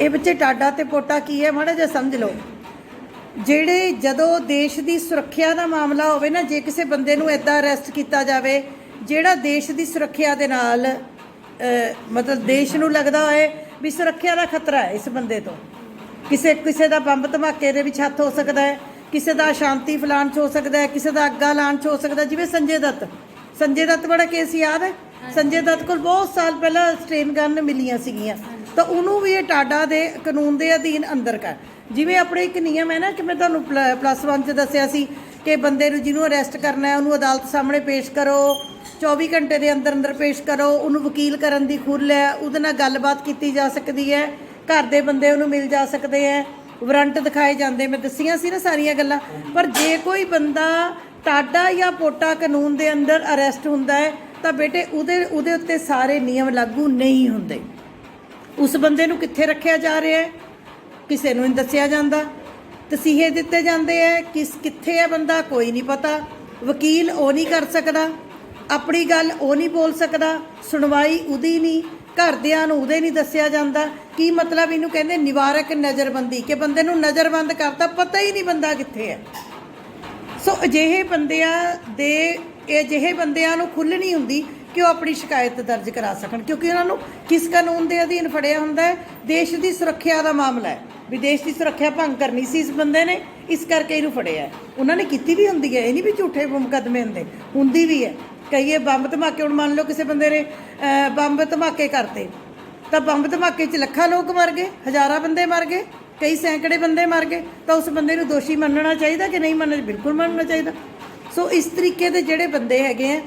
ਇਹ ਬੱਚੇ ਟਾਡਾ ਤੇ ਪੋਟਾ ਕੀ ਹੈ ਮਾੜਾ ਜਿਹਾ ਸਮਝ ਲਓ। ਜਿਹੜੇ ਜਦੋਂ ਦੇਸ਼ ਦੀ ਸੁਰੱਖਿਆ ਦਾ ਮਾਮਲਾ ਹੋਵੇ ਨਾ, ਜੇ ਕਿਸੇ ਬੰਦੇ ਨੂੰ ਇੱਦਾਂ ਅਰੈਸਟ ਕੀਤਾ ਜਾਵੇ ਜਿਹੜਾ ਦੇਸ਼ ਦੀ ਸੁਰੱਖਿਆ ਦੇ ਨਾਲ ਮਤਲਬ ਦੇਸ਼ ਨੂੰ ਲੱਗਦਾ ਹੋਏ ਵੀ ਸੁਰੱਖਿਆ ਦਾ ਖਤਰਾ ਹੈ ਇਸ ਬੰਦੇ ਤੋਂ, ਕਿਸੇ ਦਾ ਬੰਬ ਧਮਾਕੇ ਦੇ ਵਿੱਚ ਹੱਥ ਹੋ ਸਕਦਾ ਹੈ, ਕਿਸੇ ਦਾ ਸ਼ਾਂਤੀ ਫੈਲਾਉਣ 'ਚ ਹੋ ਸਕਦਾ ਹੈ, ਕਿਸੇ ਦਾ ਅੱਗਾ ਲਾਉਣ 'ਚ ਹੋ ਸਕਦਾ। ਜਿਵੇਂ ਸੰਜੇ ਦੱਤ ਬੜਾ ਕੇਸ ਯਾਦ ਹੈ। ਸੰਜੇ ਦੱਤ ਕੋਲ ਬਹੁਤ ਸਾਲ ਪਹਿਲਾਂ ਸਟ੍ਰੇਨ ਗਨ ਮਿਲੀਆਂ ਸੀਗੀਆਂ, ਤਾਂ ਉਹਨੂੰ ਵੀ ਇਹ ਟਾਡਾ ਦੇ ਕਾਨੂੰਨ ਦੇ ਅਧੀਨ ਅੰਦਰ ਕਰ। ਜਿਵੇਂ ਆਪਣੇ ਇੱਕ ਨਿਯਮ ਹੈ ਨਾ ਕਿ ਮੈਂ ਤੁਹਾਨੂੰ +1 'ਚ ਦੱਸਿਆ ਸੀ ਕਿ ਬੰਦੇ ਨੂੰ ਜਿਹਨੂੰ ਅਰੈਸਟ ਕਰਨਾ ਹੈ ਉਹਨੂੰ ਅਦਾਲਤ ਸਾਹਮਣੇ ਪੇਸ਼ ਕਰੋ, 24 ਘੰਟੇ ਦੇ ਅੰਦਰ ਪੇਸ਼ ਕਰੋ, ਉਹਨੂੰ ਵਕੀਲ ਕਰਨ ਦੀ ਖੁੱਲ੍ਹ ਹੈ, ਉਹਦੇ ਨਾਲ ਗੱਲਬਾਤ ਕੀਤੀ ਜਾ ਸਕਦੀ ਹੈ, ਘਰ ਦੇ ਬੰਦੇ ਉਹਨੂੰ ਮਿਲ ਜਾ ਸਕਦੇ ਹੈ, ਵਾਰੰਟ ਦਿਖਾਏ ਜਾਂਦੇ। ਮੈਂ ਦੱਸੀਆਂ ਸੀ ਨਾ ਸਾਰੀਆਂ ਗੱਲਾਂ। ਪਰ ਜੇ ਕੋਈ ਬੰਦਾ ਟਾਡਾ ਜਾਂ ਪੋਟਾ ਕਾਨੂੰਨ ਦੇ ਅੰਦਰ ਅਰੈਸਟ ਹੁੰਦਾ ਹੈ ਤਾਂ ਬੇਟੇ ਉਹਦੇ ਉੱਤੇ ਸਾਰੇ ਨਿਯਮ ਲਾਗੂ ਨਹੀਂ ਹੁੰਦੇ। ਉਸ ਬੰਦੇ ਨੂੰ ਕਿੱਥੇ ਰੱਖਿਆ ਜਾ ਰਿਹਾ ਹੈ ਕਿਸੇ ਨੂੰ ਨਹੀਂ ਦੱਸਿਆ ਜਾਂਦਾ, ਤਸੀਹੇ ਦਿੱਤੇ ਜਾਂਦੇ ਹੈ, ਕਿੱਥੇ ਹੈ ਬੰਦਾ ਕੋਈ ਨਹੀਂ ਪਤਾ, ਵਕੀਲ ਉਹ ਨਹੀਂ ਕਰ ਸਕਦਾ, ਆਪਣੀ ਗੱਲ ਉਹ ਨਹੀਂ ਬੋਲ ਸਕਦਾ, ਸੁਣਵਾਈ ਉਹਦੀ ਨਹੀਂ, ਘਰਦਿਆਂ ਨੂੰ ਉਹਦੇ ਨਹੀਂ ਦੱਸਿਆ ਜਾਂਦਾ। ਕੀ ਮਤਲਬ ਇਹਨੂੰ ਕਹਿੰਦੇ ਨਿਵਾਰਕ ਨਜ਼ਰਬੰਦੀ, ਕਿ ਬੰਦੇ ਨੂੰ ਨਜ਼ਰਬੰਦ ਕਰਤਾ, ਪਤਾ ਹੀ ਨਹੀਂ ਬੰਦਾ ਕਿੱਥੇ ਹੈ। ਸੋ ਅਜਿਹੇ ਬੰਦਿਆਂ ਨੂੰ ਖੁੱਲ੍ਹ ਨਹੀਂ ਹੁੰਦੀ ਕਿ ਉਹ ਆਪਣੀ ਸ਼ਿਕਾਇਤ ਦਰਜ ਕਰਾ ਸਕਣ, ਕਿਉਂਕਿ ਉਹਨਾਂ ਨੂੰ ਕਿਸ ਕਾਨੂੰਨ ਦੇ ਅਧੀਨ ਫੜਿਆ ਹੁੰਦਾ ਹੈ। ਦੇਸ਼ ਦੀ ਸੁਰੱਖਿਆ ਦਾ ਮਾਮਲਾ ਹੈ ਵੀ ਦੇਸ਼ ਦੀ ਸੁਰੱਖਿਆ ਭੰਗ ਕਰਨੀ ਸੀ ਇਸ ਬੰਦੇ ਨੇ, ਇਸ ਕਰਕੇ ਇਹਨੂੰ ਫੜਿਆ। ਉਹਨਾਂ ਨੇ ਕੀਤੀ ਵੀ ਹੁੰਦੀ ਹੈ, ਇਹ ਨਹੀਂ ਵੀ ਝੂਠੇ ਮੁਕੱਦਮੇ ਹੁੰਦੀ ਵੀ ਹੈ। ਕਈ ਬੰਬ ਧਮਾਕੇ, ਹੁਣ ਮੰਨ ਲਓ ਕਿਸੇ ਬੰਦੇ ਨੇ ਬੰਬ ਧਮਾਕੇ ਕਰਤੇ ਤਾਂ ਬੰਬ ਧਮਾਕੇ 'ਚ ਲੱਖਾਂ ਲੋਕ ਮਰ ਗਏ, ਹਜ਼ਾਰਾਂ ਬੰਦੇ ਮਰ ਗਏ, ਕਈ ਸੈਂਕੜੇ ਬੰਦੇ ਮਰ ਗਏ, ਤਾਂ ਉਸ ਬੰਦੇ ਨੂੰ ਦੋਸ਼ੀ ਮੰਨਣਾ ਚਾਹੀਦਾ ਕਿ ਨਹੀਂ ਮੰਨਣਾ? ਬਿਲਕੁਲ ਮੰਨਣਾ ਚਾਹੀਦਾ। ਸੋ ਇਸ ਤਰੀਕੇ ਦੇ ਜਿਹੜੇ ਬੰਦੇ ਹੈਗੇ ਆ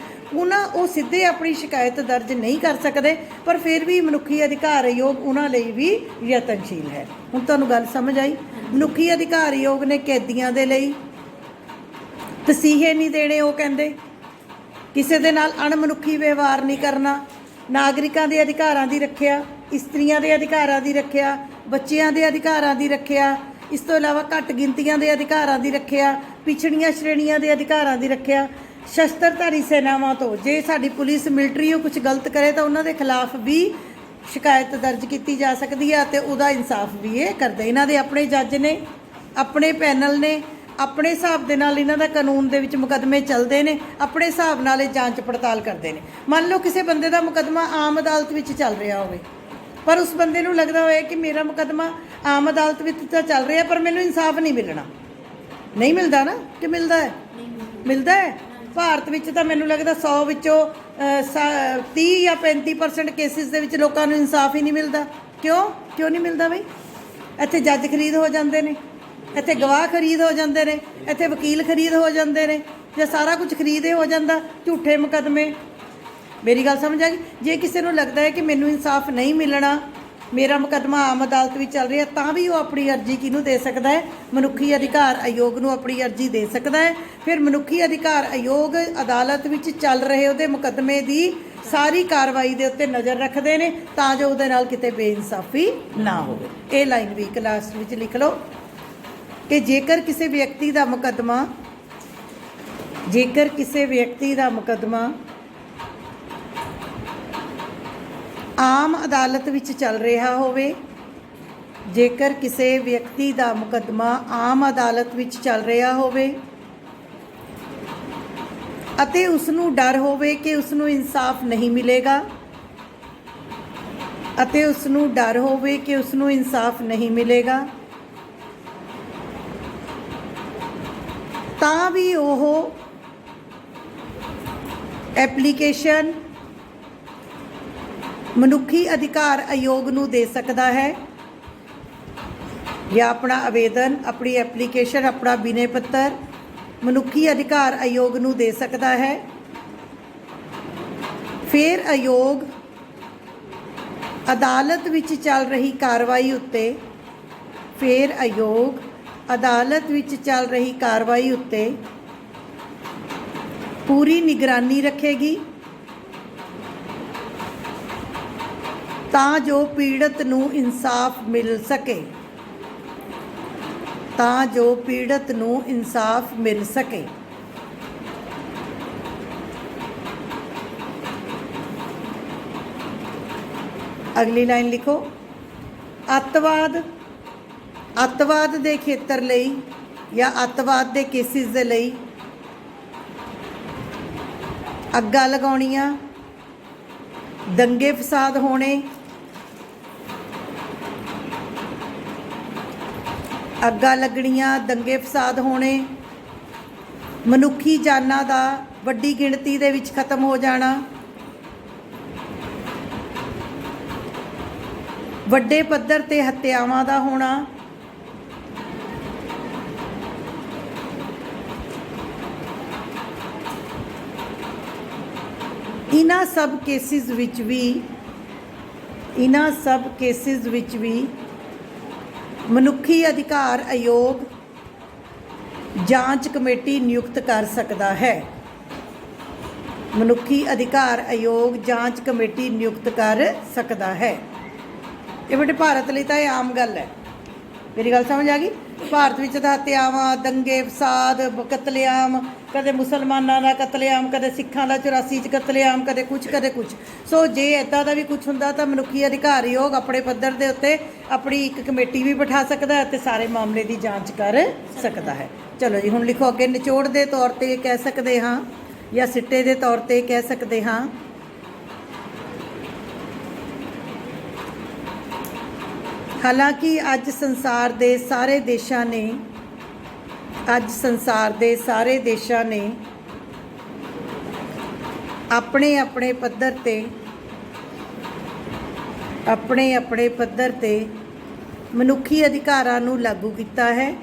ਉਹ ਸਿੱਧੇ ਆਪਣੀ ਸ਼ਿਕਾਇਤ ਦਰਜ ਨਹੀਂ ਕਰ ਸਕਦੇ, ਪਰ ਫਿਰ ਵੀ ਮਨੁੱਖੀ ਅਧਿਕਾਰ ਆਯੋਗ ਉਹਨਾਂ ਲਈ ਵੀ ਯਤਨਸ਼ੀਲ ਹੈ। ਹੁਣ ਤੁਹਾਨੂੰ ਗੱਲ ਸਮਝ ਆਈ? ਮਨੁੱਖੀ ਅਧਿਕਾਰ ਆਯੋਗ ਨੇ ਕੈਦੀਆਂ ਦੇ ਲਈ ਤਸੀਹੇ ਨਹੀਂ ਦੇਣੇ, ਉਹ ਕਹਿੰਦੇ ਕਿਸੇ ਦੇ ਨਾਲ ਅਣਮਨੁੱਖੀ ਵਿਵਹਾਰ ਨਹੀਂ ਕਰਨਾ, ਨਾਗਰਿਕਾਂ ਦੇ ਅਧਿਕਾਰਾਂ ਦੀ ਰੱਖਿਆ, ਇਸਤਰੀਆਂ ਦੇ ਅਧਿਕਾਰਾਂ ਦੀ ਰੱਖਿਆ, ਬੱਚਿਆਂ ਦੇ ਅਧਿਕਾਰਾਂ ਦੀ ਰੱਖਿਆ, ਇਸ ਤੋਂ ਇਲਾਵਾ ਘੱਟ ਗਿਣਤੀਆਂ ਦੇ ਅਧਿਕਾਰਾਂ ਦੀ ਰੱਖਿਆ, ਪਿਛੜੀਆਂ ਸ਼੍ਰੇਣੀਆਂ ਦੇ ਅਧਿਕਾਰਾਂ ਦੀ ਰੱਖਿਆ, ਸ਼ਸਤਰਧਾਰੀ ਸੈਨਾਵਾਂ ਤੋਂ ਜੇ ਸਾਡੀ ਪੁਲਿਸ ਮਿਲਟਰੀ ਉਹ ਕੁਝ ਗਲਤ ਕਰੇ ਤਾਂ ਉਹਨਾਂ ਦੇ ਖਿਲਾਫ ਵੀ ਸ਼ਿਕਾਇਤ ਦਰਜ ਕੀਤੀ ਜਾ ਸਕਦੀ ਹੈ ਅਤੇ ਉਹਦਾ ਇਨਸਾਫ ਵੀ ਇਹ ਕਰਦੇ। ਇਹਨਾਂ ਦੇ ਆਪਣੇ ਜੱਜ ਨੇ, ਆਪਣੇ ਪੈਨਲ ਨੇ, ਆਪਣੇ ਹਿਸਾਬ ਦੇ ਨਾਲ ਇਹਨਾਂ ਦਾ ਕਾਨੂੰਨ ਦੇ ਵਿੱਚ ਮੁਕੱਦਮੇ ਚੱਲਦੇ ਨੇ, ਆਪਣੇ ਹਿਸਾਬ ਨਾਲ ਇਹ ਜਾਂਚ ਪੜਤਾਲ ਕਰਦੇ ਨੇ। ਮੰਨ ਲਓ ਕਿਸੇ ਬੰਦੇ ਦਾ ਮੁਕੱਦਮਾ ਆਮ ਅਦਾਲਤ ਵਿੱਚ ਚੱਲ ਰਿਹਾ ਹੋਵੇ, ਪਰ ਉਸ ਬੰਦੇ ਨੂੰ ਲੱਗਦਾ ਹੋਵੇ ਕਿ ਮੇਰਾ ਮੁਕੱਦਮਾ ਆਮ ਅਦਾਲਤ ਵਿੱਚ ਤਾਂ ਚੱਲ ਰਿਹਾ ਪਰ ਮੈਨੂੰ ਇਨਸਾਫ ਨਹੀਂ ਮਿਲਣਾ, ਨਹੀਂ ਮਿਲਦਾ ਨਾ, ਕਿ ਮਿਲਦਾ ਹੈ? ਮਿਲਦਾ ਹੈ। ਭਾਰਤ ਵਿੱਚ ਤਾਂ ਮੈਨੂੰ ਲੱਗਦਾ 100 ਵਿੱਚੋਂ 30 ਜਾਂ 35% ਕੇਸਿਸ ਦੇ ਵਿੱਚ ਲੋਕਾਂ ਨੂੰ ਇਨਸਾਫ ਹੀ ਨਹੀਂ ਮਿਲਦਾ। ਕਿਉਂ ਨਹੀਂ ਮਿਲਦਾ ਬਈ? ਇੱਥੇ ਜੱਜ ਖਰੀਦ ਹੋ ਜਾਂਦੇ ਨੇ, ਇੱਥੇ ਗਵਾਹ ਖਰੀਦ ਹੋ ਜਾਂਦੇ ਨੇ, ਇੱਥੇ ਵਕੀਲ ਖਰੀਦ ਹੋ ਜਾਂਦੇ ਨੇ, ਜੇ ਸਾਰਾ ਕੁਝ ਖਰੀਦੇ ਹੋ ਜਾਂਦਾ, ਝੂਠੇ ਮੁਕੱਦਮੇ। ਮੇਰੀ ਗੱਲ ਸਮਝ ਆ ਗਈ? ਜੇ ਕਿਸੇ ਨੂੰ ਲੱਗਦਾ ਹੈ ਕਿ ਮੈਨੂੰ ਇਨਸਾਫ ਨਹੀਂ ਮਿਲਣਾ, ਮੇਰਾ ਮੁਕੱਦਮਾ ਆਮ ਅਦਾਲਤ ਵਿੱਚ ਚੱਲ ਰਿਹਾ, ਤਾਂ ਵੀ ਉਹ ਆਪਣੀ ਅਰਜ਼ੀ ਕਿਹਨੂੰ ਦੇ ਸਕਦਾ ਹੈ? ਮਨੁੱਖੀ ਅਧਿਕਾਰ ਆਯੋਗ ਨੂੰ ਆਪਣੀ ਅਰਜ਼ੀ ਦੇ ਸਕਦਾ ਹੈ। ਫਿਰ ਮਨੁੱਖੀ ਅਧਿਕਾਰ ਆਯੋਗ ਅਦਾਲਤ ਵਿੱਚ ਚੱਲ ਰਹੇ ਉਹਦੇ ਮੁਕੱਦਮੇ ਦੀ ਸਾਰੀ ਕਾਰਵਾਈ ਦੇ ਉੱਤੇ ਨਜ਼ਰ ਰੱਖਦੇ ਨੇ ਤਾਂ ਜੋ ਉਹਦੇ ਨਾਲ ਕਿਤੇ ਬੇਇਨਸਾਫੀ ਨਾ ਹੋਵੇ। ਇਹ ਲਾਈਨ ਵੀ ਕਲਾਸ ਵਿੱਚ ਲਿਖ ਲਓ ਕਿ ਜੇਕਰ ਕਿਸੇ ਵਿਅਕਤੀ ਦਾ ਮੁਕੱਦਮਾ ਆਮ ਅਦਾਲਤ ਵਿੱਚ ਚੱਲ ਰਿਹਾ ਹੋਵੇ, ਜੇਕਰ ਕਿਸੇ ਵਿਅਕਤੀ ਦਾ ਮੁਕੱਦਮਾ ਆਮ ਅਦਾਲਤ ਵਿੱਚ ਚੱਲ ਰਿਹਾ ਹੋਵੇ ਅਤੇ ਉਸ ਨੂੰ ਡਰ ਹੋਵੇ ਕਿ ਉਸ ਨੂੰ ਇਨਸਾਫ ਨਹੀਂ ਮਿਲੇਗਾ, ਤਾਂ ਵੀ ਉਹ ਐਪਲੀਕੇਸ਼ਨ ਮਨੁੱਖੀ ਅਧਿਕਾਰ ਆਯੋਗ ਨੂੰ ਦੇ ਸਕਦਾ ਹੈ, ਜਾਂ ਆਪਣਾ ਆਵੇਦਨ, ਆਪਣੀ ਐਪਲੀਕੇਸ਼ਨ, ਆਪਣਾ ਬਿਨੈ ਪੱਤਰ ਮਨੁੱਖੀ ਅਧਿਕਾਰ ਆਯੋਗ ਨੂੰ ਦੇ ਸਕਦਾ ਹੈ। ਫਿਰ ਆਯੋਗ ਅਦਾਲਤ ਵਿੱਚ ਚੱਲ ਰਹੀ ਕਾਰਵਾਈ ਉੱਤੇ ਫਿਰ ਆਯੋਗ ਅਦਾਲਤ ਵਿੱਚ ਚੱਲ ਰਹੀ ਕਾਰਵਾਈ ਉੱਤੇ ਪੂਰੀ ਨਿਗਰਾਨੀ ਰੱਖੇਗੀ ਤਾਂ ਜੋ ਪੀੜਤ ਨੂੰ ਇਨਸਾਫ ਮਿਲ ਸਕੇ, ਤਾਂ ਜੋ ਪੀੜਤ ਨੂੰ ਇਨਸਾਫ ਮਿਲ ਸਕੇ। ਅਗਲੀ ਲਾਈਨ ਲਿਖੋ, ਅੱਤਵਾਦ ਦੇ ਖੇਤਰ ਲਈ ਜਾਂ ਅੱਤਵਾਦ ਦੇ ਕੇਸਿਸ ਦੇ ਲਈ ਅੱਗਾਂ ਲਗਾਉਣੀਆਂ, ਦੰਗੇ ਫਸਾਦ ਹੋਣੇ, ਅੱਗਾਂ ਲੱਗਣੀਆਂ, ਦੰਗੇ ਫਸਾਦ ਹੋਣੇ, ਮਨੁੱਖੀ ਜਾਨਾਂ ਦਾ ਵੱਡੀ ਗਿਣਤੀ ਦੇ ਵਿੱਚ ਖਤਮ ਹੋ ਜਾਣਾ, ਵੱਡੇ ਪੱਧਰ ਤੇ ਹੱਤਿਆਵਾਂ ਦਾ ਹੋਣਾ, ਇਹਨਾਂ ਸਭ ਕੇਸਿਸ ਵਿੱਚ ਵੀ ਮਨੁੱਖੀ ਅਧਿਕਾਰ ਆਯੋਗ ਜਾਂਚ ਕਮੇਟੀ ਨਿਯੁਕਤ ਕਰ ਸਕਦਾ ਹੈ। ਮਨੁੱਖੀ ਅਧਿਕਾਰ ਆਯੋਗ ਜਾਂਚ ਕਮੇਟੀ ਨਿਯੁਕਤ ਕਰ ਸਕਦਾ ਹੈ। ਇਹ ਬੇਟੇ ਭਾਰਤ ਲਈ ਤਾਂ ਇਹ ਆਮ ਗੱਲ ਹੈ। ਮੇਰੀ ਗੱਲ ਸਮਝ ਆ ਗਈ? ਭਾਰਤ ਵਿੱਚ ਤਾਂ ਹੱਤਿਆਵਾਂ, ਦੰਗੇ ਫਸਾਦ, ਕਤਲੇਆਮ, ਕਦੇ ਮੁਸਲਮਾਨਾਂ ਦਾ ਕਤਲੇਆਮ, ਕਦੇ ਸਿੱਖਾਂ ਦਾ 84 'ਚ ਕਤਲੇਆਮ, ਕਦੇ ਕੁਛ ਕਦੇ ਕੁਛ। ਸੋ ਜੇ ਇੱਦਾਂ ਦਾ ਵੀ ਕੁਛ ਹੁੰਦਾ ਤਾਂ ਮਨੁੱਖੀ ਅਧਿਕਾਰ ਆਯੋਗ ਆਪਣੇ ਪੱਧਰ ਦੇ ਉੱਤੇ ਆਪਣੀ ਇੱਕ ਕਮੇਟੀ ਵੀ ਬਿਠਾ ਸਕਦਾ ਹੈ ਅਤੇ ਸਾਰੇ ਮਾਮਲੇ ਦੀ ਜਾਂਚ ਕਰ ਸਕਦਾ ਹੈ। ਚਲੋ ਜੀ, ਹੁਣ ਲਿਖੋ ਅੱਗੇ। ਨਿਚੋੜ ਦੇ ਤੌਰ 'ਤੇ ਕਹਿ ਸਕਦੇ ਹਾਂ ਜਾਂ ਸਿੱਟੇ ਦੇ ਤੌਰ 'ਤੇ ਕਹਿ ਸਕਦੇ ਹਾਂ, ਹਾਲਾਂਕਿ ਅੱਜ ਸੰਸਾਰ ਦੇ ਸਾਰੇ ਦੇਸ਼ਾਂ ਨੇ ਆਪਣੇ ਆਪਣੇ ਪੱਧਰ ਤੇ ਮਨੁੱਖੀ ਅਧਿਕਾਰਾਂ ਨੂੰ ਲਾਗੂ ਕੀਤਾ ਹੈ।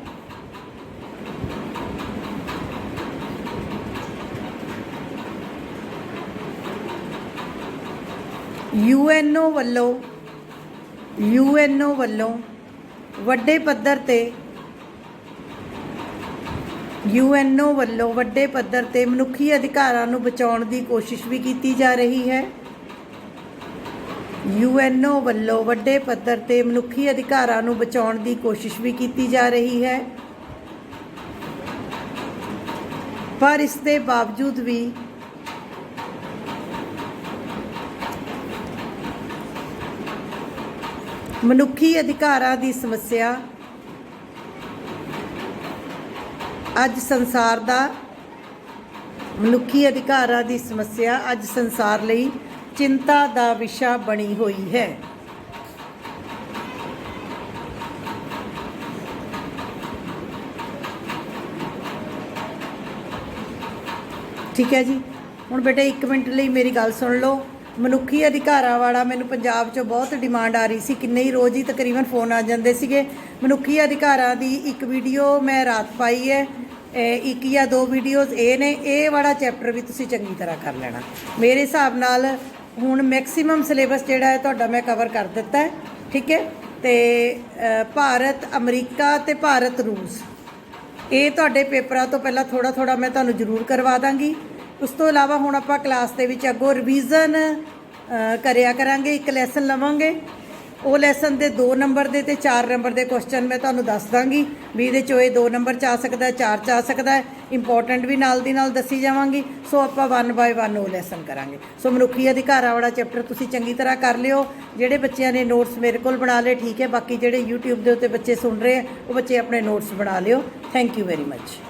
ਯੂਐਨਓ ਵੱਲੋਂ ਵੱਡੇ ਪੱਧਰ ਤੇ ਮਨੁੱਖੀ ਅਧਿਕਾਰਾਂ ਨੂੰ ਬਚਾਉਣ ਦੀ ਕੋਸ਼ਿਸ਼ ਵੀ ਕੀਤੀ ਜਾ ਰਹੀ ਹੈ। ਯੂਐਨਓ ਵੱਲੋਂ ਵੱਡੇ ਪੱਧਰ ਤੇ ਮਨੁੱਖੀ ਅਧਿਕਾਰਾਂ ਨੂੰ ਬਚਾਉਣ ਦੀ ਕੋਸ਼ਿਸ਼ ਵੀ ਕੀਤੀ ਜਾ ਰਹੀ ਹੈ, ਪਰ ਇਸ ਦੇ ਬਾਵਜੂਦ ਵੀ ਮਨੁੱਖੀ ਅਧਿਕਾਰਾਂ ਦੀ ਸਮੱਸਿਆ ਅੱਜ ਸੰਸਾਰ ਲਈ ਚਿੰਤਾ ਦਾ ਵਿਸ਼ਾ ਬਣੀ ਹੋਈ ਹੈ। ਠੀਕ ਹੈ ਜੀ। ਹੁਣ ਬੇਟੇ 1 ਮਿੰਟ ਲਈ ਮੇਰੀ ਗੱਲ ਸੁਣ ਲਓ। ਮਨੁੱਖੀ ਅਧਿਕਾਰਾਂ ਵਾਲਾ ਮੈਨੂੰ ਪੰਜਾਬ 'ਚੋਂ ਬਹੁਤ ਡਿਮਾਂਡ ਆ ਰਹੀ ਸੀ, ਕਿੰਨੇ ਹੀ ਰੋਜ਼ ਹੀ ਤਕਰੀਬਨ ਫੋਨ ਆ ਜਾਂਦੇ ਸੀਗੇ। ਮਨੁੱਖੀ ਅਧਿਕਾਰਾਂ ਦੀ ਇੱਕ ਵੀਡੀਓ ਮੈਂ ਰਾਤ ਪਾਈ ਹੈ, 1 ਜਾਂ 2 ਵੀਡੀਓਜ਼ ਇਹ ਨੇ। ਇਹ ਵਾਲਾ ਚੈਪਟਰ ਵੀ ਤੁਸੀਂ ਚੰਗੀ ਤਰ੍ਹਾਂ ਕਰ ਲੈਣਾ। ਮੇਰੇ ਹਿਸਾਬ ਨਾਲ ਹੁਣ ਮੈਕਸੀਮਮ ਸਿਲੇਬਸ ਜਿਹੜਾ ਹੈ ਤੁਹਾਡਾ ਮੈਂ ਕਵਰ ਕਰ ਦਿੱਤਾ ਹੈ। ਠੀਕ ਹੈ। ਅਤੇ ਭਾਰਤ ਅਮਰੀਕਾ ਅਤੇ ਭਾਰਤ ਰੂਸ, ਇਹ ਤੁਹਾਡੇ ਪੇਪਰਾਂ ਤੋਂ ਪਹਿਲਾਂ ਥੋੜ੍ਹਾ ਮੈਂ ਤੁਹਾਨੂੰ ਜ਼ਰੂਰ ਕਰਵਾ ਦਾਂਗੀ। ਉਸ ਤੋਂ ਇਲਾਵਾ ਹੁਣ ਆਪਾਂ ਕਲਾਸ ਦੇ ਵਿੱਚ ਅੱਗੋਂ ਰਿਵੀਜ਼ਨ ਕਰਿਆ ਕਰਾਂਗੇ। ਇੱਕ ਲੈਸਨ ਲਵਾਂਗੇ, ਉਹ ਲੈਸਨ ਦੇ 2 ਨੰਬਰ ਦੇ ਅਤੇ 4 ਨੰਬਰ ਦੇ ਕੁਐਸਚਨ ਮੈਂ ਤੁਹਾਨੂੰ ਦੱਸ ਦਾਂਗੀ ਵੀ ਇਹਦੇ 'ਚੋਂ ਇਹ 2 ਨੰਬਰ 'ਚ ਆ ਸਕਦਾ, 4 'ਚ ਆ ਸਕਦਾ। ਇੰਪੋਰਟੈਂਟ ਵੀ ਨਾਲ ਦੀ ਨਾਲ ਦੱਸੀ ਜਾਵਾਂਗੀ। ਸੋ ਆਪਾਂ 1 ਬਾਏ 1 ਉਹ ਲੈਸਨ ਕਰਾਂਗੇ। ਸੋ ਮਨੁੱਖੀ ਅਧਿਕਾਰਾਂ ਵਾਲਾ ਚੈਪਟਰ ਤੁਸੀਂ ਚੰਗੀ ਤਰ੍ਹਾਂ ਕਰ ਲਿਓ। ਜਿਹੜੇ ਬੱਚਿਆਂ ਨੇ ਨੋਟਸ ਮੇਰੇ ਕੋਲ ਬਣਾ ਲਏ ਠੀਕ ਹੈ, ਬਾਕੀ ਜਿਹੜੇ YouTube ਦੇ ਉੱਤੇ ਬੱਚੇ ਸੁਣ ਰਹੇ ਆ ਉਹ ਬੱਚੇ ਆਪਣੇ ਨੋਟਸ ਬਣਾ ਲਿਓ। Thank you very much.